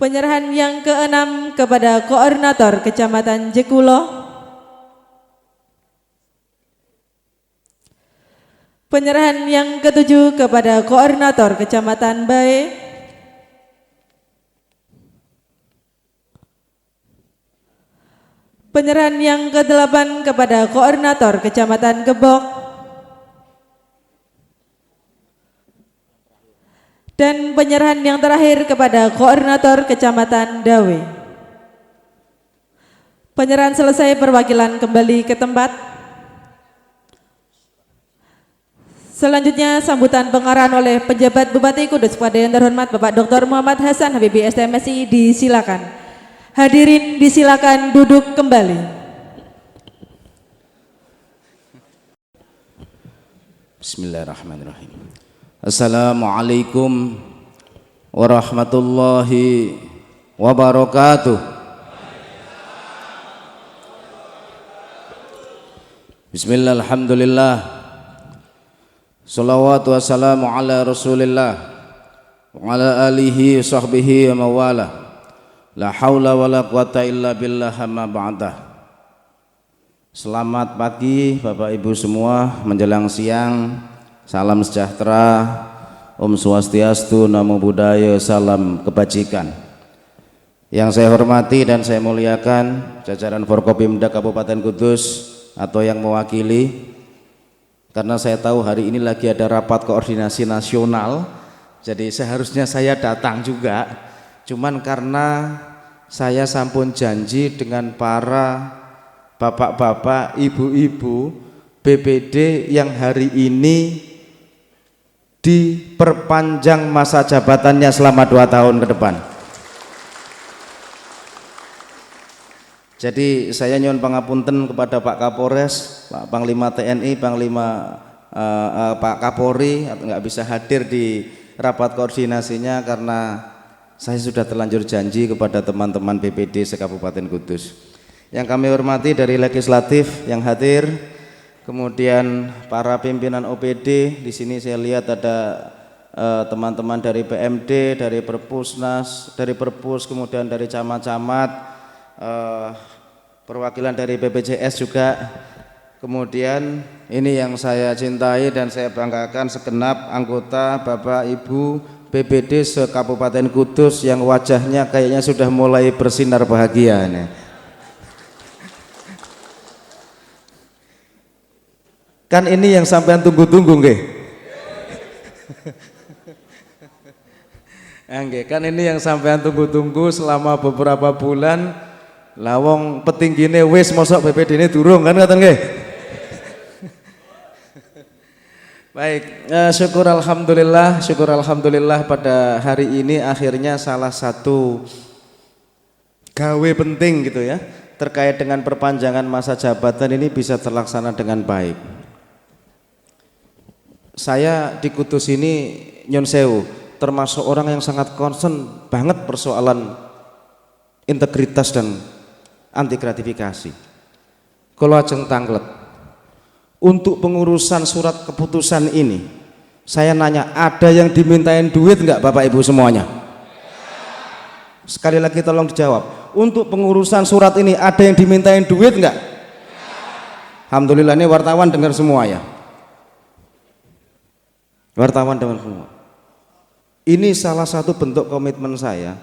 Penyerahan yang keenam kepada Koordinator Kecamatan Jekulo. Penyerahan yang ketujuh kepada Koordinator Kecamatan Bae. Penyerahan yang kedelapan kepada Koordinator Kecamatan Gebok. Dan penyerahan yang terakhir kepada Koordinator Kecamatan Dawe. Penyerahan selesai, perwakilan kembali ke tempat. Selanjutnya sambutan pengarahan oleh penjabat Bupati Kudus kepada yang terhormat Bapak Dr. Muhammad Hasan Habibie STMSI disilakan. Hadirin disilakan duduk kembali. Bismillahirrahmanirrahim. Assalamualaikum warahmatullahi wabarakatuh. Bismillah, alhamdulillah, salawatu wassalamu ala rasulillah wa ala alihi sahbihi wa mawala. La hawla wa la quwata illa billah, amma ba'dah. Selamat pagi Bapak Ibu semua, menjelang siang. Salam sejahtera, Om Swastiastu, Namo Buddhaya, salam kebajikan. Yang saya hormati dan saya muliakan jajaran Forkopimda Kabupaten Kudus atau yang mewakili, karena saya tahu hari ini lagi ada rapat koordinasi nasional, jadi seharusnya saya datang juga, cuman karena saya sampun janji dengan para bapak-bapak, ibu-ibu BPD yang hari ini diperpanjang masa jabatannya selama 2 tahun ke depan. Jadi saya nyuwun pangapunten kepada Pak Kapolres, Pak Panglima TNI, Panglima Pak Kapolri nggak bisa hadir di rapat koordinasinya karena saya sudah terlanjur janji kepada teman-teman BPD se-Kabupaten Kudus. Yang kami hormati dari legislatif yang hadir, kemudian para pimpinan OPD, di sini saya lihat ada teman-teman dari PMD, dari Perpusnas, dari Perpus, kemudian dari camat-camat, perwakilan dari BPJS juga. Kemudian ini yang saya cintai dan saya banggakan, segenap anggota Bapak Ibu BPD se-Kabupaten Kudus yang wajahnya kayaknya sudah mulai bersinar bahagia nih. Kan ini yang sampean tunggu-tunggu nggih. Nggih, kan ini yang sampean tunggu-tunggu selama beberapa bulan. Lawong petinggine wis mosok BPD ini durung kan ngoten nggih. Baik, syukur alhamdulillah pada hari ini akhirnya salah satu gawe penting gitu ya terkait dengan perpanjangan masa jabatan ini bisa terlaksana dengan baik. Saya di Kudus ini nyun sewu termasuk orang yang sangat concern banget persoalan integritas dan anti gratifikasi. Kalau ajeng tanglet untuk pengurusan surat keputusan ini, saya nanya, ada yang dimintain duit enggak Bapak Ibu semuanya? Sekali lagi tolong dijawab, untuk pengurusan surat ini ada yang dimintain duit enggak? Alhamdulillah, ini wartawan dengar semua ya. Wartawan dengar semua. Ini salah satu bentuk komitmen saya.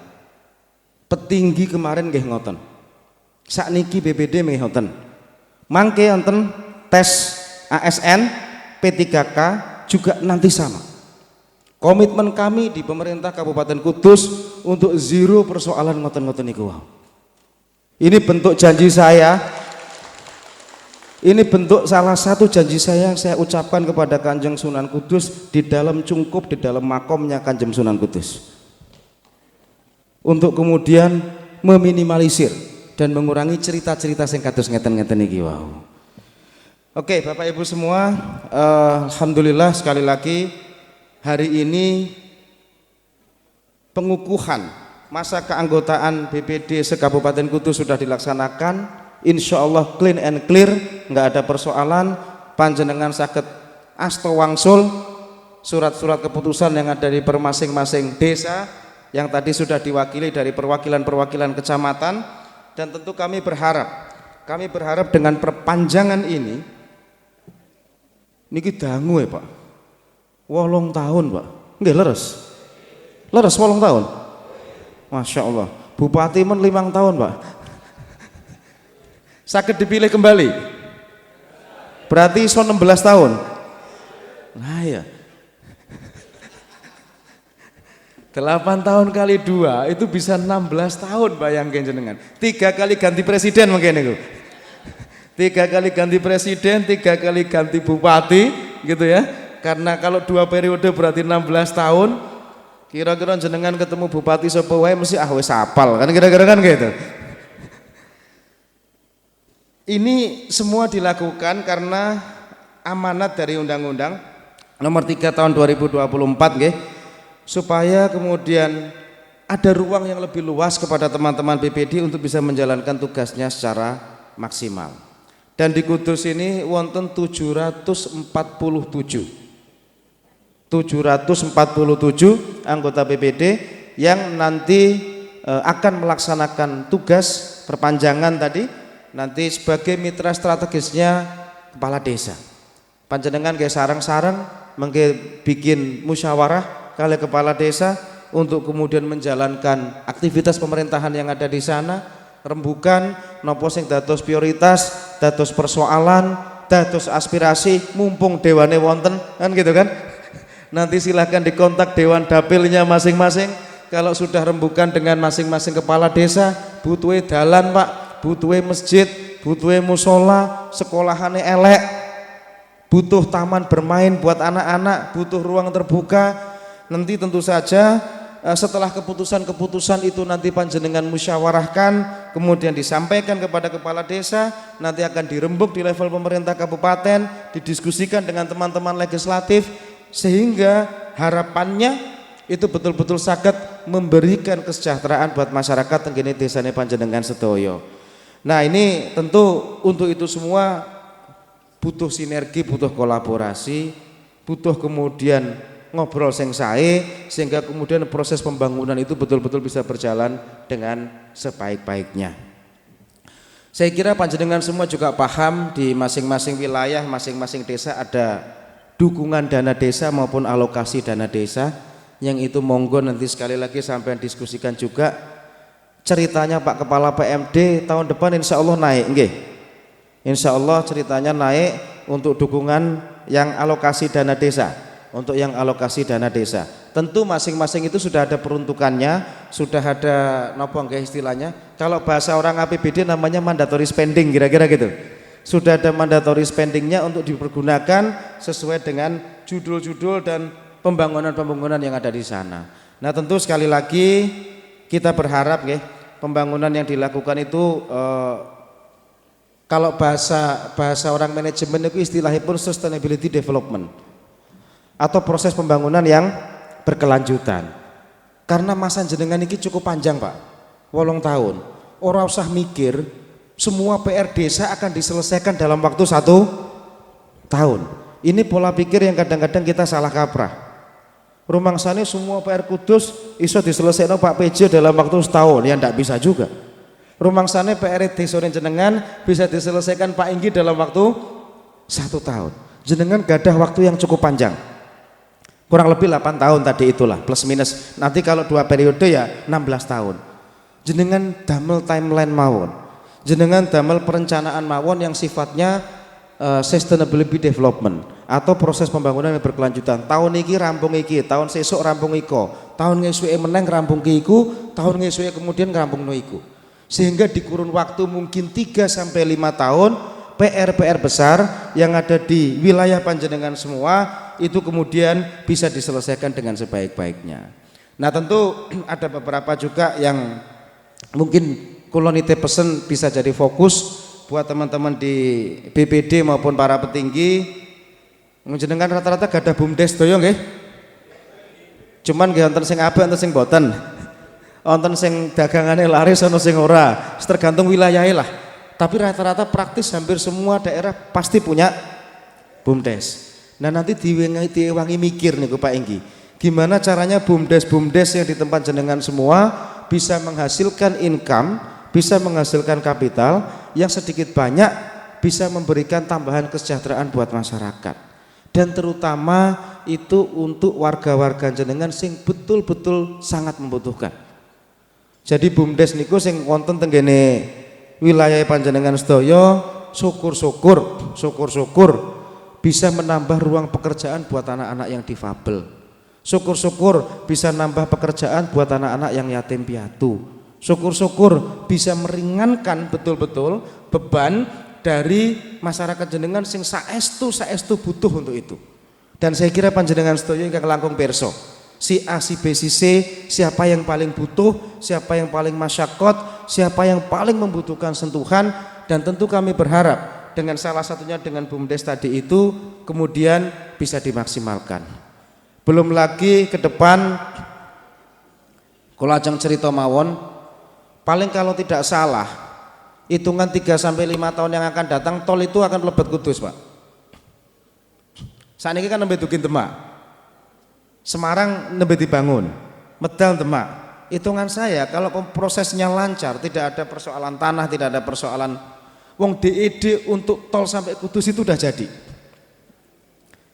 Petinggi kemarin nggih ngoten. Sakniki BPD nggih ngoten. Mangke wonten tes ASN P3K juga nanti sama. Komitmen kami di pemerintah Kabupaten Kudus untuk zero persoalan ngoten-ngoten niku. Ini bentuk janji saya. Ini bentuk salah satu janji saya yang saya ucapkan kepada Kanjeng Sunan Kudus di dalam cungkup, di dalam makomnya Kanjeng Sunan Kudus, untuk kemudian meminimalisir dan mengurangi cerita-cerita sing kados ngeten-ngeten iki wau. Oke, Bapak Ibu semua, alhamdulillah sekali lagi hari ini pengukuhan masa keanggotaan BPD se-Kabupaten Kudus sudah dilaksanakan. Insya Allah clean and clear, nggak ada persoalan. Panjenengan saged asta wangsul surat-surat keputusan yang ada di masing-masing desa yang tadi sudah diwakili dari perwakilan-perwakilan kecamatan. Dan tentu kami berharap dengan perpanjangan ini niki dangu ya Pak, 8 tahun Pak, nggih leres 8 tahun, Masya Allah. Bupati men 5 tahun Pak, sakit dipilih kembali, berarti so 16 tahun. Nah ya, 8 tahun kali 2 itu bisa 16 tahun, bayangkan jenengan. 3 kali ganti presiden mungkin itu. 3 kali ganti presiden, 3 kali ganti bupati gitu ya. Karena kalau 2 periode berarti 16 tahun. Kira-kira jenengan ketemu bupati sapa wae mesti wis hafal kan, kira-kira kan gitu. Ini semua dilakukan karena amanat dari Undang-Undang Nomor 3 Tahun 2024 nggih, supaya kemudian ada ruang yang lebih luas kepada teman-teman BPD untuk bisa menjalankan tugasnya secara maksimal. Dan di Kudus ini wonten 747 anggota BPD yang nanti akan melaksanakan tugas perpanjangan tadi, nanti sebagai mitra strategisnya kepala desa. Panjenengan kayak sarang-sarang mengke bikin musyawarah kali kepala desa untuk kemudian menjalankan aktivitas pemerintahan yang ada di sana, rembukan nopo sing dados prioritas, dados persoalan, dados aspirasi, mumpung dewane wonten kan gitu kan. Nanti silahkan dikontak dewan dapilnya masing-masing. Kalau sudah rembukan dengan masing-masing kepala desa, butuhe dalan Pak, butuhe masjid, butuhe musola, sekolahane elek, butuh taman bermain buat anak-anak, butuh ruang terbuka. Nanti tentu saja setelah keputusan-keputusan itu nanti panjenengan musyawarahkan, kemudian disampaikan kepada kepala desa, nanti akan dirembuk di level pemerintah kabupaten, didiskusikan dengan teman-teman legislatif, sehingga harapannya itu betul-betul saged memberikan kesejahteraan buat masyarakat tenggene desane panjenengan sedoyo. Nah ini tentu untuk itu semua butuh sinergi, butuh kolaborasi, butuh kemudian ngobrol sing sae, sehingga kemudian proses pembangunan itu betul-betul bisa berjalan dengan sebaik-baiknya. Saya kira panjenengan semua juga paham di masing-masing wilayah, masing-masing desa ada dukungan dana desa maupun alokasi dana desa, yang itu monggo nanti sekali lagi sampai diskusikan juga. Ceritanya Pak Kepala PMD tahun depan insya Allah naik nggih. Insya Allah ceritanya naik untuk dukungan yang alokasi dana desa. Untuk yang alokasi dana desa, tentu masing-masing itu sudah ada peruntukannya, sudah ada nopo nggih istilahnya. Kalau bahasa orang APBD namanya mandatory spending, kira-kira gitu. Sudah ada mandatory spendingnya untuk dipergunakan sesuai dengan judul-judul dan pembangunan-pembangunan yang ada di sana. Nah tentu sekali lagi kita berharap nggih, pembangunan yang dilakukan itu kalau bahasa orang manajemen itu istilahnya pun sustainability development, atau proses pembangunan yang berkelanjutan. Karena masa jenengan ini cukup panjang Pak, 8 tahun. Ora usah mikir semua PR desa akan diselesaikan dalam waktu 1 tahun. Ini pola pikir yang kadang-kadang kita salah kaprah. Rumangsane semua PR Kudus iso diselesaikan Pak PJ dalam waktu setahun, ya ndak bisa juga. Rumangsane PR desa jenengan bisa diselesaikan Pak Inggi dalam waktu 1 tahun. Jenengan gadah waktu yang cukup panjang. Kurang lebih 8 tahun tadi itulah, plus minus. Nanti kalau 2 periode ya 16 tahun. Jenengan damel timeline mawon. Jenengan damel perencanaan mawon yang sifatnya sustainability development atau proses pembangunan yang berkelanjutan. Tahun iki rampung iki, tahun sesuk rampung iko, tahun ngesuke meneng rampung ki iku, tahun ngesuke kemudian rampung no iku. Sehingga di kurun waktu mungkin 3 sampai 5 tahun PR-PR besar yang ada di wilayah panjenengan semua itu kemudian bisa diselesaikan dengan sebaik-baiknya. Nah, tentu ada beberapa juga yang mungkin kolonite pesen bisa jadi fokus buat teman-teman di BPD maupun para petinggi. Jenengan rata-rata gadah bumdes doyo nggih. Cuman nggih wonten sing apik wonten sing boten. Wonten sing dagangane laris ana sing ora. Tergantung wilayahe lah. Tapi rata-rata praktis hampir semua daerah pasti punya bumdes. Nah, nanti diwangi mikir nih Pak Inggi. Gimana caranya bumdes-bumdes yang di tempat jenengan semua bisa menghasilkan income, bisa menghasilkan kapital yang sedikit banyak bisa memberikan tambahan kesejahteraan buat masyarakat, dan terutama itu untuk warga-warga jenengan sing betul-betul sangat membutuhkan. Jadi bumdes niku sing wonten tenggene wilayah panjenengan sedaya syukur-syukur bisa menambah ruang pekerjaan buat anak-anak yang difabel. Syukur-syukur bisa nambah pekerjaan buat anak-anak yang yatim piatu. Syukur-syukur bisa meringankan betul-betul beban dari masyarakat jenengan sing saestu butuh untuk itu. Dan saya kira panjenengan sedaya ingkang langkung pirsa, si A, si B, si C, siapa yang paling butuh, siapa yang paling masyakot, siapa yang paling membutuhkan sentuhan, dan tentu kami berharap dengan salah satunya dengan bumdes tadi itu kemudian bisa dimaksimalkan. Belum lagi ke depan kalau ajeng cerita mawon, paling kalau tidak salah hitungan 3 sampai 5 tahun yang akan datang tol itu akan mlebet Kudus, Pak. Saat ini kan nembe dukin Demak, Semarang nembe dibangun, Medal Demak. Hitungan saya kalau prosesnya lancar, tidak ada persoalan tanah, tidak ada persoalan wong DED untuk tol sampai Kudus itu udah jadi.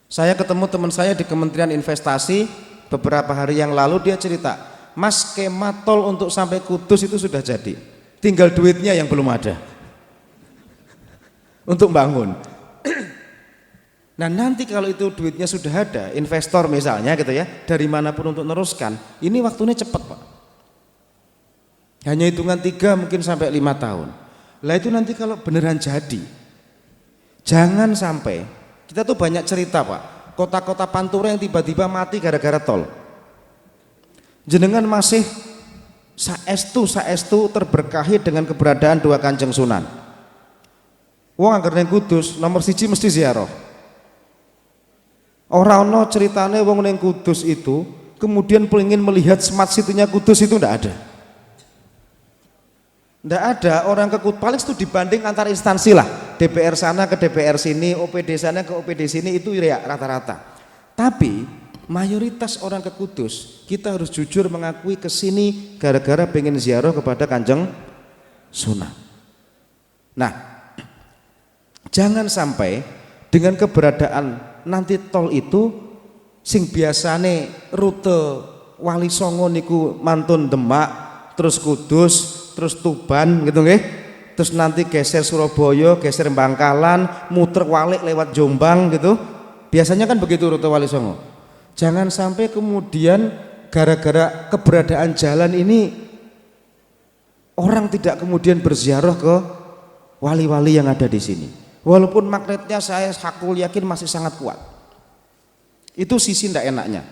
Saya ketemu teman saya di Kementerian Investasi beberapa hari yang lalu, dia cerita, Mas, skema tol untuk sampai Kudus itu sudah jadi, tinggal duitnya yang belum ada untuk bangun. Nah, nanti kalau itu duitnya sudah ada, investor misalnya gitu ya, dari manapun untuk meneruskan, ini waktunya cepat, Pak. Hanya hitungan 3 mungkin sampai 5 tahun. Lah itu nanti kalau beneran jadi, jangan sampai, kita tuh banyak cerita Pak, kota-kota Pantura yang tiba-tiba mati gara-gara tol. Jenengan masih saestu terberkahi dengan keberadaan 2 Kanjeng Sunan. Wong angger ning Kudus nomor 1 mesti ziarah. Ora ono ceritane wong ning Kudus itu kemudian pengen melihat smart city-nya Kudus itu ndak ada. Ndak ada orang ke Kudus, paling itu dibanding antar instansi lah, DPR sana ke DPR sini, OPD sana ke OPD sini, itu ya rata-rata. Tapi mayoritas orang ke Kudus, kita harus jujur mengakui ke sini gara-gara pengen ziarah kepada Kanjeng Sunan. Nah, jangan sampai dengan keberadaan nanti tol itu sing biasane rute Wali Songo niku mantun Demak, terus Kudus, terus Tuban gitu nggih. Terus nanti geser Surabaya, geser Bangkalan, muter walik lewat Jombang gitu. Biasanya kan begitu rute Wali Songo. Jangan sampai kemudian gara-gara keberadaan jalan ini orang tidak kemudian berziarah ke wali-wali yang ada di sini. Walaupun magnetnya saya hakul yakin masih sangat kuat. Itu sisi ndak enaknya.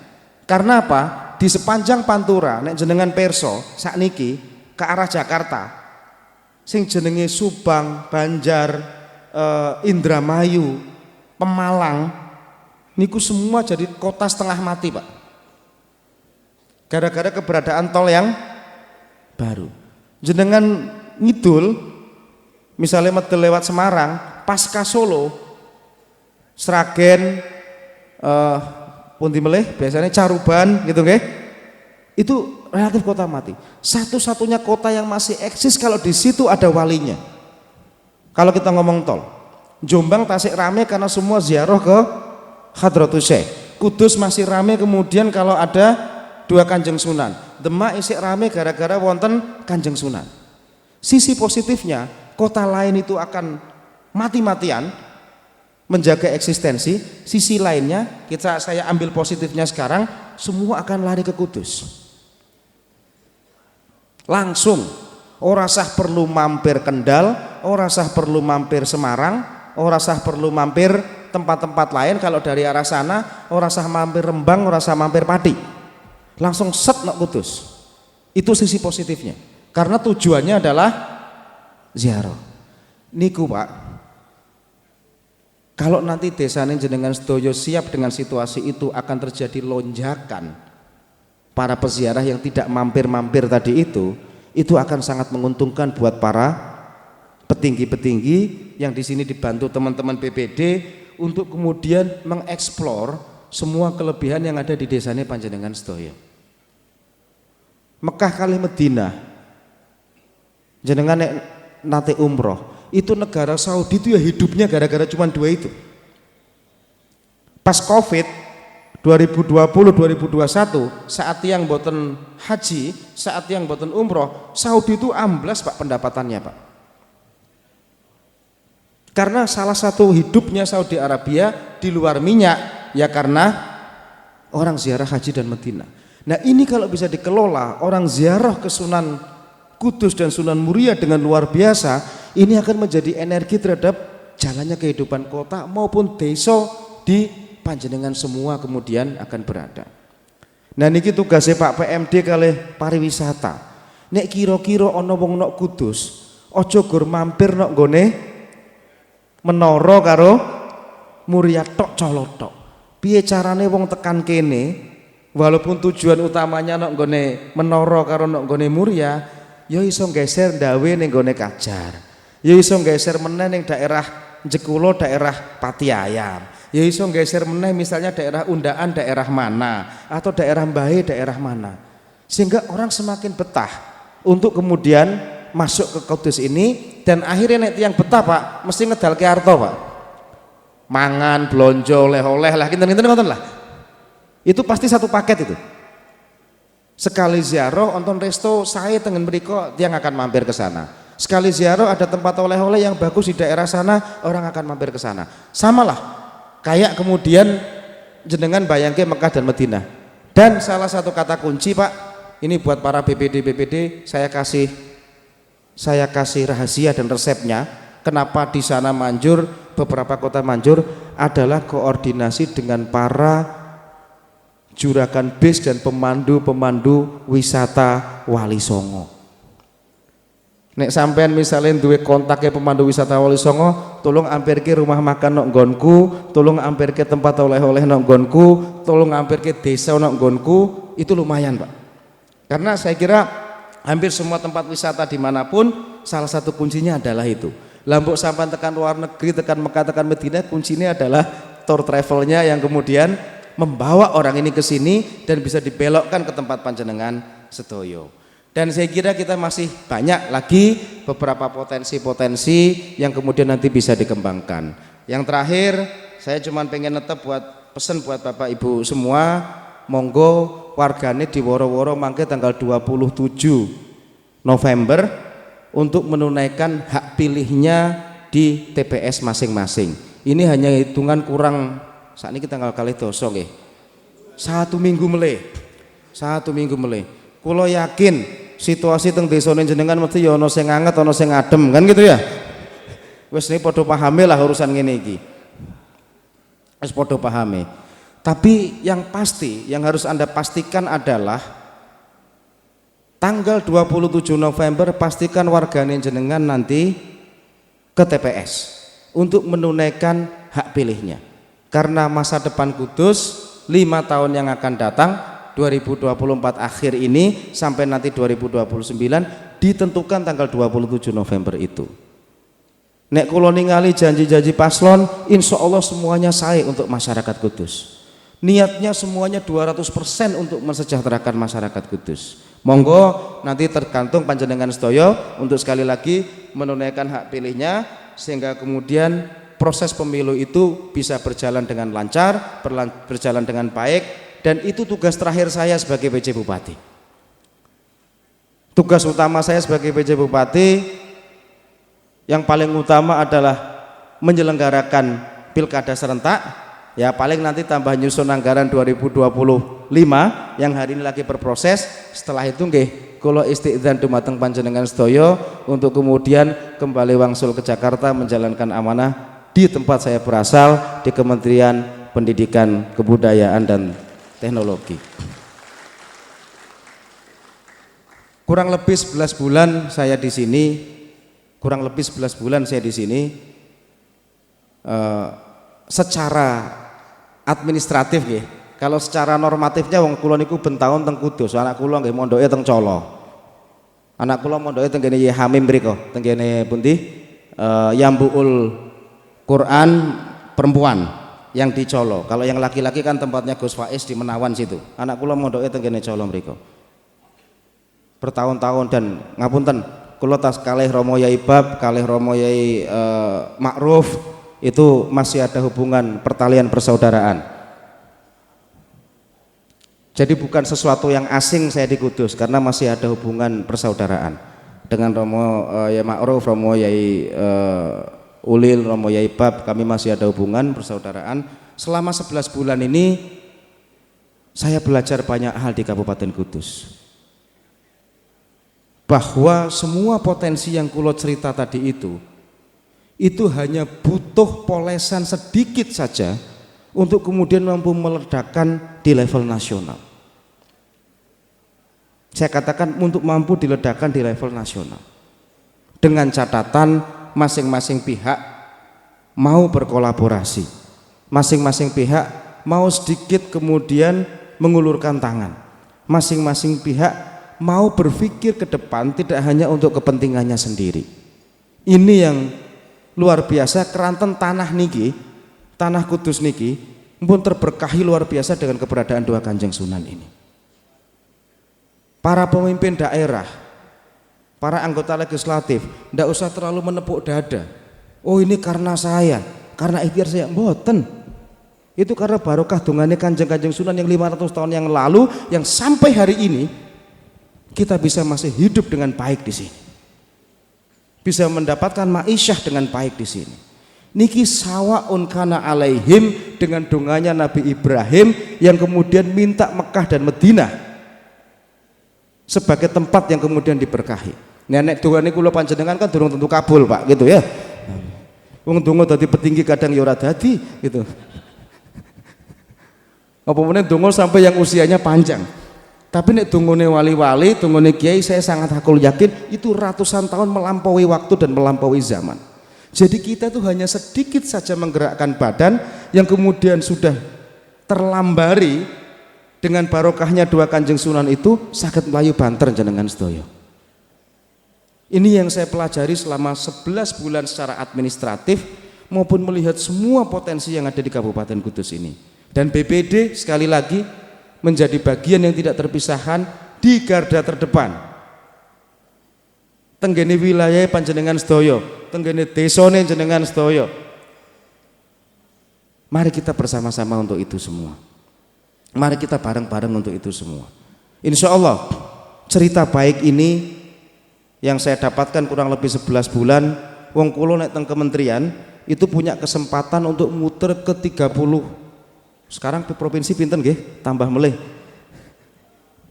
Karena apa? Di sepanjang Pantura nek jenengan perso sakniki ke arah Jakarta sing jenenge Subang, Banjar, Indramayu, Pemalang niku semua jadi kota setengah mati, Pak. Gara-gara keberadaan tol yang baru. jenengan ngidul misalnya medel lewat Semarang pasca Solo Sragen pundi melih biasanya Caruban gitu nggih. Itu relatif kota mati. Satu-satunya kota yang masih eksis kalau di situ ada walinya. Kalau kita ngomong tol, Jombang Tasik rame karena semua ziarah ke Hadratus Syekh. Kudus masih rame kemudian kalau ada 2 Kanjeng Sunan. Demak isik rame gara-gara wonten Kanjeng Sunan. Sisi positifnya, kota lain itu akan mati-matian menjaga eksistensi. Sisi lainnya, saya ambil positifnya sekarang, semua akan lari ke Kudus. Langsung, ora sah perlu mampir Kendal, ora sah perlu mampir Semarang, ora sah perlu mampir tempat-tempat lain. Kalau dari arah sana, ora sah mampir Rembang, ora sah mampir Pati. Langsung set nak Kudus. Itu sisi positifnya. Karena tujuannya adalah ziarah. Niku Pak, kalau nanti desane jenengan sedoyo siap dengan situasi itu, akan terjadi lonjakan para peziarah yang tidak mampir-mampir tadi itu akan sangat menguntungkan buat para petinggi-petinggi yang di sini dibantu teman-teman BPD untuk kemudian mengeksplor semua kelebihan yang ada di desanya panjenengan sedoyo. Mekah kali Madinah, jenengan nate umroh, itu negara Saudi itu ya hidupnya gara-gara cuma 2 itu. Pas Covid 2020-2021 saat yang boten haji, saat yang boten umroh, Saudi itu amblas Pak pendapatannya Pak. Karena salah satu hidupnya Saudi Arabia di luar minyak ya karena orang ziarah haji dan Madinah. Nah ini kalau bisa dikelola, orang ziarah ke Sunan Kudus dan Sunan Muria dengan luar biasa, ini akan menjadi energi terhadap jalannya kehidupan kota maupun desa di panjenengan semua kemudian akan berada. Nah niki tugasnya Pak PMD kali pariwisata. Nek kira-kira ana wong nok Kudus, aja gur mampir nok nggone menara karo Muria tok colotok. Piye carane wong tekan kene walaupun tujuan utamanya nok nggone menara karo nok nggone Muria, ya iso geser ndawe ning nggone Kajar. Ya iso geser meneh ning daerah Jekulo, daerah Pati Ayam. Ya iso geser meneh misalnya daerah Undaan daerah mana atau daerah Mbahe daerah mana, sehingga orang semakin betah untuk kemudian masuk ke Kudus ini. Dan akhirnya nek tiyang betah Pak mesti ngedal ke arto Pak, mangan blonjo oleh-oleh lah kinten-kinten ngoten lah, itu pasti satu paket itu. Sekali ziarah onton resto saya tengen mriko tiyang akan mampir ke sana. Sekali ziarah ada tempat oleh-oleh yang bagus di daerah sana, orang akan mampir ke sana. Samalah kayak kemudian jenengan bayangke Mekah dan Madinah. Dan salah satu kata kunci Pak, ini buat para BPD saya kasih rahasia dan resepnya. Kenapa di sana manjur, beberapa kota manjur adalah koordinasi dengan para juragan bis dan pemandu wisata Wali Songo. Nek sampean misalnya duwe kontaknya pemandu wisata Wali Songo, tolong ampirke rumah makan nok nggonku, tolong ampirke tempat oleh-oleh nok nggonku, tolong ampirke desa nok nggonku, itu lumayan Pak. Karena saya kira hampir semua tempat wisata dimanapun salah satu kuncinya adalah itu. Lambuk sampai tekan luar negeri, tekan Mekah, tekan Madinah, kuncinya adalah tour travelnya yang kemudian membawa orang ini ke sini dan bisa dibelokkan ke tempat panjenengan sedoyo. Dan saya kira kita masih banyak lagi beberapa potensi-potensi yang kemudian nanti bisa dikembangkan. Yang terakhir, saya cuma pengen netep pesan buat Bapak Ibu semua, monggo wargane di woro-woro mangke tanggal 27 November untuk menunaikan hak pilihnya di TPS masing-masing. Ini hanya hitungan kurang saat ini tanggal kali doso nggih. 1 minggu meleh. Kulo yakin situasi teng desane jenengan mesti ya ana sing anget ana sing adem kan gitu ya. Wis ini padha pahami lah urusan ngene iki. Wis padha pahami. Tapi yang pasti yang harus Anda pastikan adalah tanggal 27 November pastikan wargane jenengan nanti ke TPS untuk menunaikan hak pilihnya. Karena masa depan Kudus 5 tahun yang akan datang 2024 akhir ini sampai nanti 2029 ditentukan tanggal 27 November itu. Nek kula ningali janji-janji paslon, insya Allah semuanya saya untuk masyarakat Kudus. Niatnya semuanya 200% untuk mensejahterakan masyarakat Kudus. Monggo nanti tergantung panjenengan sedaya untuk sekali lagi menunaikan hak pilihnya sehingga kemudian proses pemilu itu bisa berjalan dengan lancar, berjalan dengan baik, dan itu tugas terakhir saya sebagai PJ Bupati. Tugas utama saya sebagai PJ Bupati yang paling utama adalah menyelenggarakan pilkada serentak, ya paling nanti tambah nyusun anggaran 2025 yang hari ini lagi berproses. Setelah itu nggih kula istidzan dumateng panjenengan sedaya untuk kemudian kembali wangsul ke Jakarta menjalankan amanah di tempat saya berasal, di Kementerian Pendidikan, Kebudayaan dan Teknologi. Kurang lebih 11 bulan saya di sini. Secara administratif nggih. Kalau secara normatifnya wong kula niku ben taun teng Kudus, anak kula nggih mondoke teng Colo. Anak kula mondoke teng kene Hamim mriku, teng kene pundi? Yambuul Quran perempuan yang di Colo. Kalau yang laki-laki kan tempatnya Gus Faiz di Menawan situ. Anak kula mondoke teng kene Colo mriku. Bertahun-tahun dan ngapunten, kula tas kalih Romo Yai Bab, kalih Romo Yai Ma'ruf itu masih ada hubungan pertalian persaudaraan. Jadi bukan sesuatu yang asing saya di Kudus karena masih ada hubungan persaudaraan dengan Romo Yai Ma'ruf, Romo Yai Ulil, Romo Yai Bab, kami masih ada hubungan persaudaraan. Selama 11 bulan ini saya belajar banyak hal di Kabupaten Kudus. Bahwa semua potensi yang kulo cerita tadi itu hanya butuh polesan sedikit saja untuk kemudian mampu meledakkan di level nasional. Saya katakan untuk mampu diledakkan di level nasional dengan catatan masing-masing pihak mau berkolaborasi, masing-masing pihak mau sedikit kemudian mengulurkan tangan, masing-masing pihak mau berpikir ke depan tidak hanya untuk kepentingannya sendiri. Ini yang luar biasa. Keranten tanah niki, tanah Kudus niki pun terberkahi luar biasa dengan keberadaan dua Kanjeng Sunan ini. Para pemimpin daerah, para anggota legislatif tidak usah terlalu menepuk dada. Oh ini karena saya, karena ikhtiar saya, mboten. Itu karena barokah dongane Kanjeng Sunan yang 500 tahun yang lalu yang sampai hari ini kita bisa masih hidup dengan baik di sini, bisa mendapatkan ma'isyah dengan baik di sini. Niki sawaun kana alaihim dengan donganya Nabi Ibrahim yang kemudian minta Mekah dan Madinah sebagai tempat yang kemudian diberkahi. Nenek dongane kula panjenengan kan durung tentu kabul Pak, gitu ya. Wong donga dadi petinggi kadang ya ora dadi, gitu. Apa meneh donga sampai yang usianya panjang. Tapi nek tungune wali-wali, tungune kiai, saya sangat hakul yakin itu ratusan tahun melampaui waktu dan melampaui zaman. Jadi kita tuh hanya sedikit saja menggerakkan badan yang kemudian sudah terlambari dengan barokahnya dua Kanjeng Sunan itu saged mlayu banter jenengan sedaya. Ini yang saya pelajari selama 11 bulan secara administratif maupun melihat semua potensi yang ada di Kabupaten Kudus ini. Dan BPD sekali lagi menjadi bagian yang tidak terpisahkan di garda terdepan. Tenggene wilayah panjenengan sedaya, tenggene desane jenengan sedaya. Mari kita bersama-sama untuk itu semua. Mari kita bareng-bareng untuk itu semua. Insya Allah cerita baik ini yang saya dapatkan kurang lebih 11 bulan, wong kulo nek teng kementerian itu punya kesempatan untuk muter ke 30. Sekarang di provinsi pinten nggih? Tambah melih.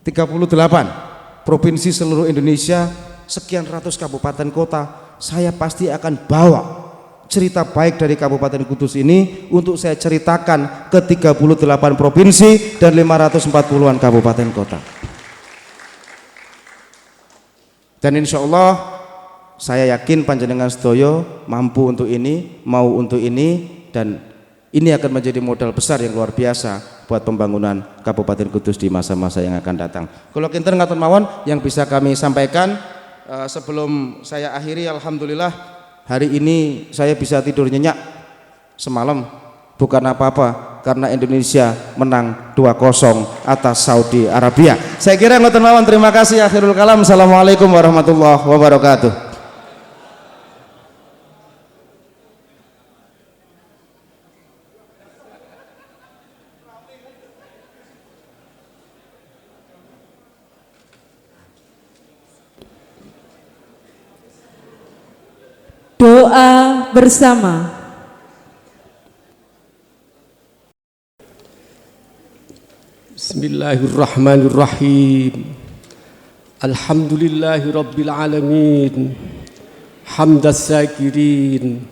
38 provinsi seluruh Indonesia, sekian ratus kabupaten kota. Saya pasti akan bawa cerita baik dari Kabupaten Kudus ini untuk saya ceritakan ke 38 provinsi dan 540-an kabupaten kota. Dan insya Allah saya yakin panjenengan sedaya mampu untuk ini, mau untuk ini, dan ini akan menjadi modal besar yang luar biasa buat pembangunan Kabupaten Kudus di masa-masa yang akan datang. Kalau kinten ngatur mawon yang bisa kami sampaikan, sebelum saya akhiri, alhamdulillah hari ini saya bisa tidur nyenyak semalam, bukan apa-apa karena Indonesia menang 2-0 atas Saudi Arabia. Saya kira ngoten mawon, terima kasih, akhirul kalam. Assalamualaikum warahmatullahi wabarakatuh. Doa bersama. Bismillahirrahmanirrahim. Alhamdulillahi rabbil alamin. Hamdas sakirin,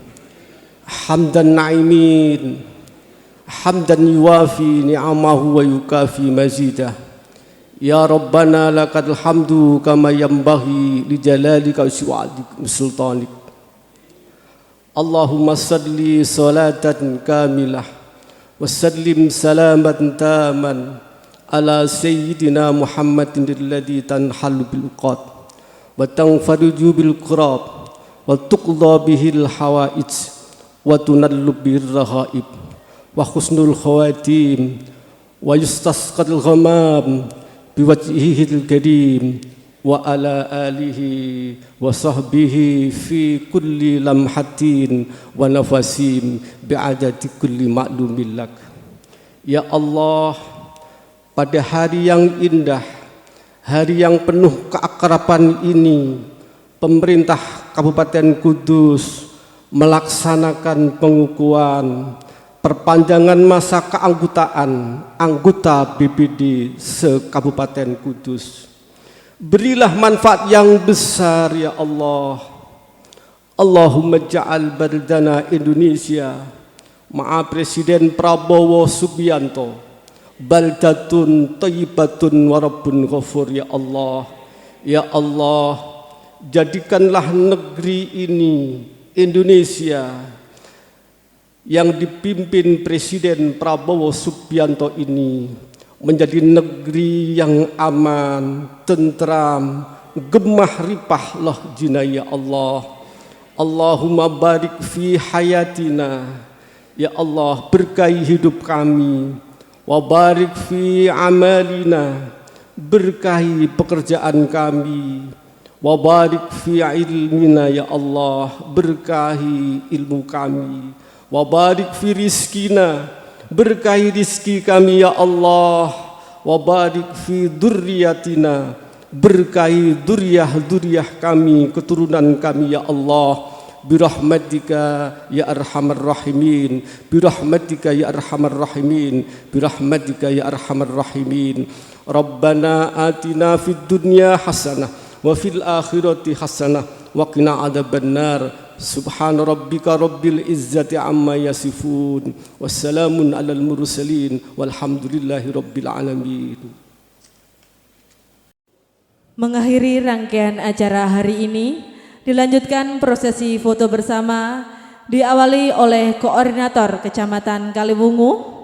hamdan na'imin, hamdan yuwafi ni'amahu wa yukafi mazidah. Ya Rabbana lakal hamdu kama yanbaghi li jalalika wa sultanik. Allahumma salli salatan kamilah wa sallim salaman taman ala sayyidina Muhammadin alladhi tanhalu bil uqad wa tanfariju bil qurab wa tuqda bihil hawaij wa tunallu bir rahaib wa husnul khawatim wa yustasqal ghamam biwajhihil karim wa ala alihi wa sahbihi fi kulli lamhatin wa nafasim bi'adati kulli ma'lumin lak. Ya Allah, pada hari yang indah, hari yang penuh keakraban ini, pemerintah Kabupaten Kudus melaksanakan pengukuhan perpanjangan masa keanggotaan anggota BPD se-Kabupaten Kudus. Berilah manfaat yang besar ya Allah. Allahumma ja'al baldana Indonesia ma'a Presiden Prabowo Subianto baldatun thayyibatun wa rabbun ghafur ya Allah. Ya Allah, jadikanlah negeri ini, Indonesia yang dipimpin Presiden Prabowo Subianto ini, menjadi negeri yang aman, tentram, gemah ripah loh jina ya Allah. Allahumma barik fi hayatina, ya Allah berkahi hidup kami. Wa barik fi amalina, berkahi pekerjaan kami. Wa barik fi ilmina ya Allah, berkahi ilmu kami. Wa barik fi rizkina, berkahi rizki kami ya Allah. Wa barik fi dzurriyyatina, berkahi dzurriyyah kami, keturunan kami ya Allah. Birahmatika ya arhamar rahimin, birahmatika ya arhamar rahimin, birahmatika ya arhamar rahimin. Rabbana atina fid dunya hasanah wa fil akhirati hasanah wa qina adzabannar. Subhana rabbika rabbil izzati amma yasifun, wassalamun alal mursalin, walhamdulillahi rabbil alamin. Mengakhiri rangkaian acara hari ini, dilanjutkan prosesi foto bersama diawali oleh Koordinator Kecamatan Kaliwungu,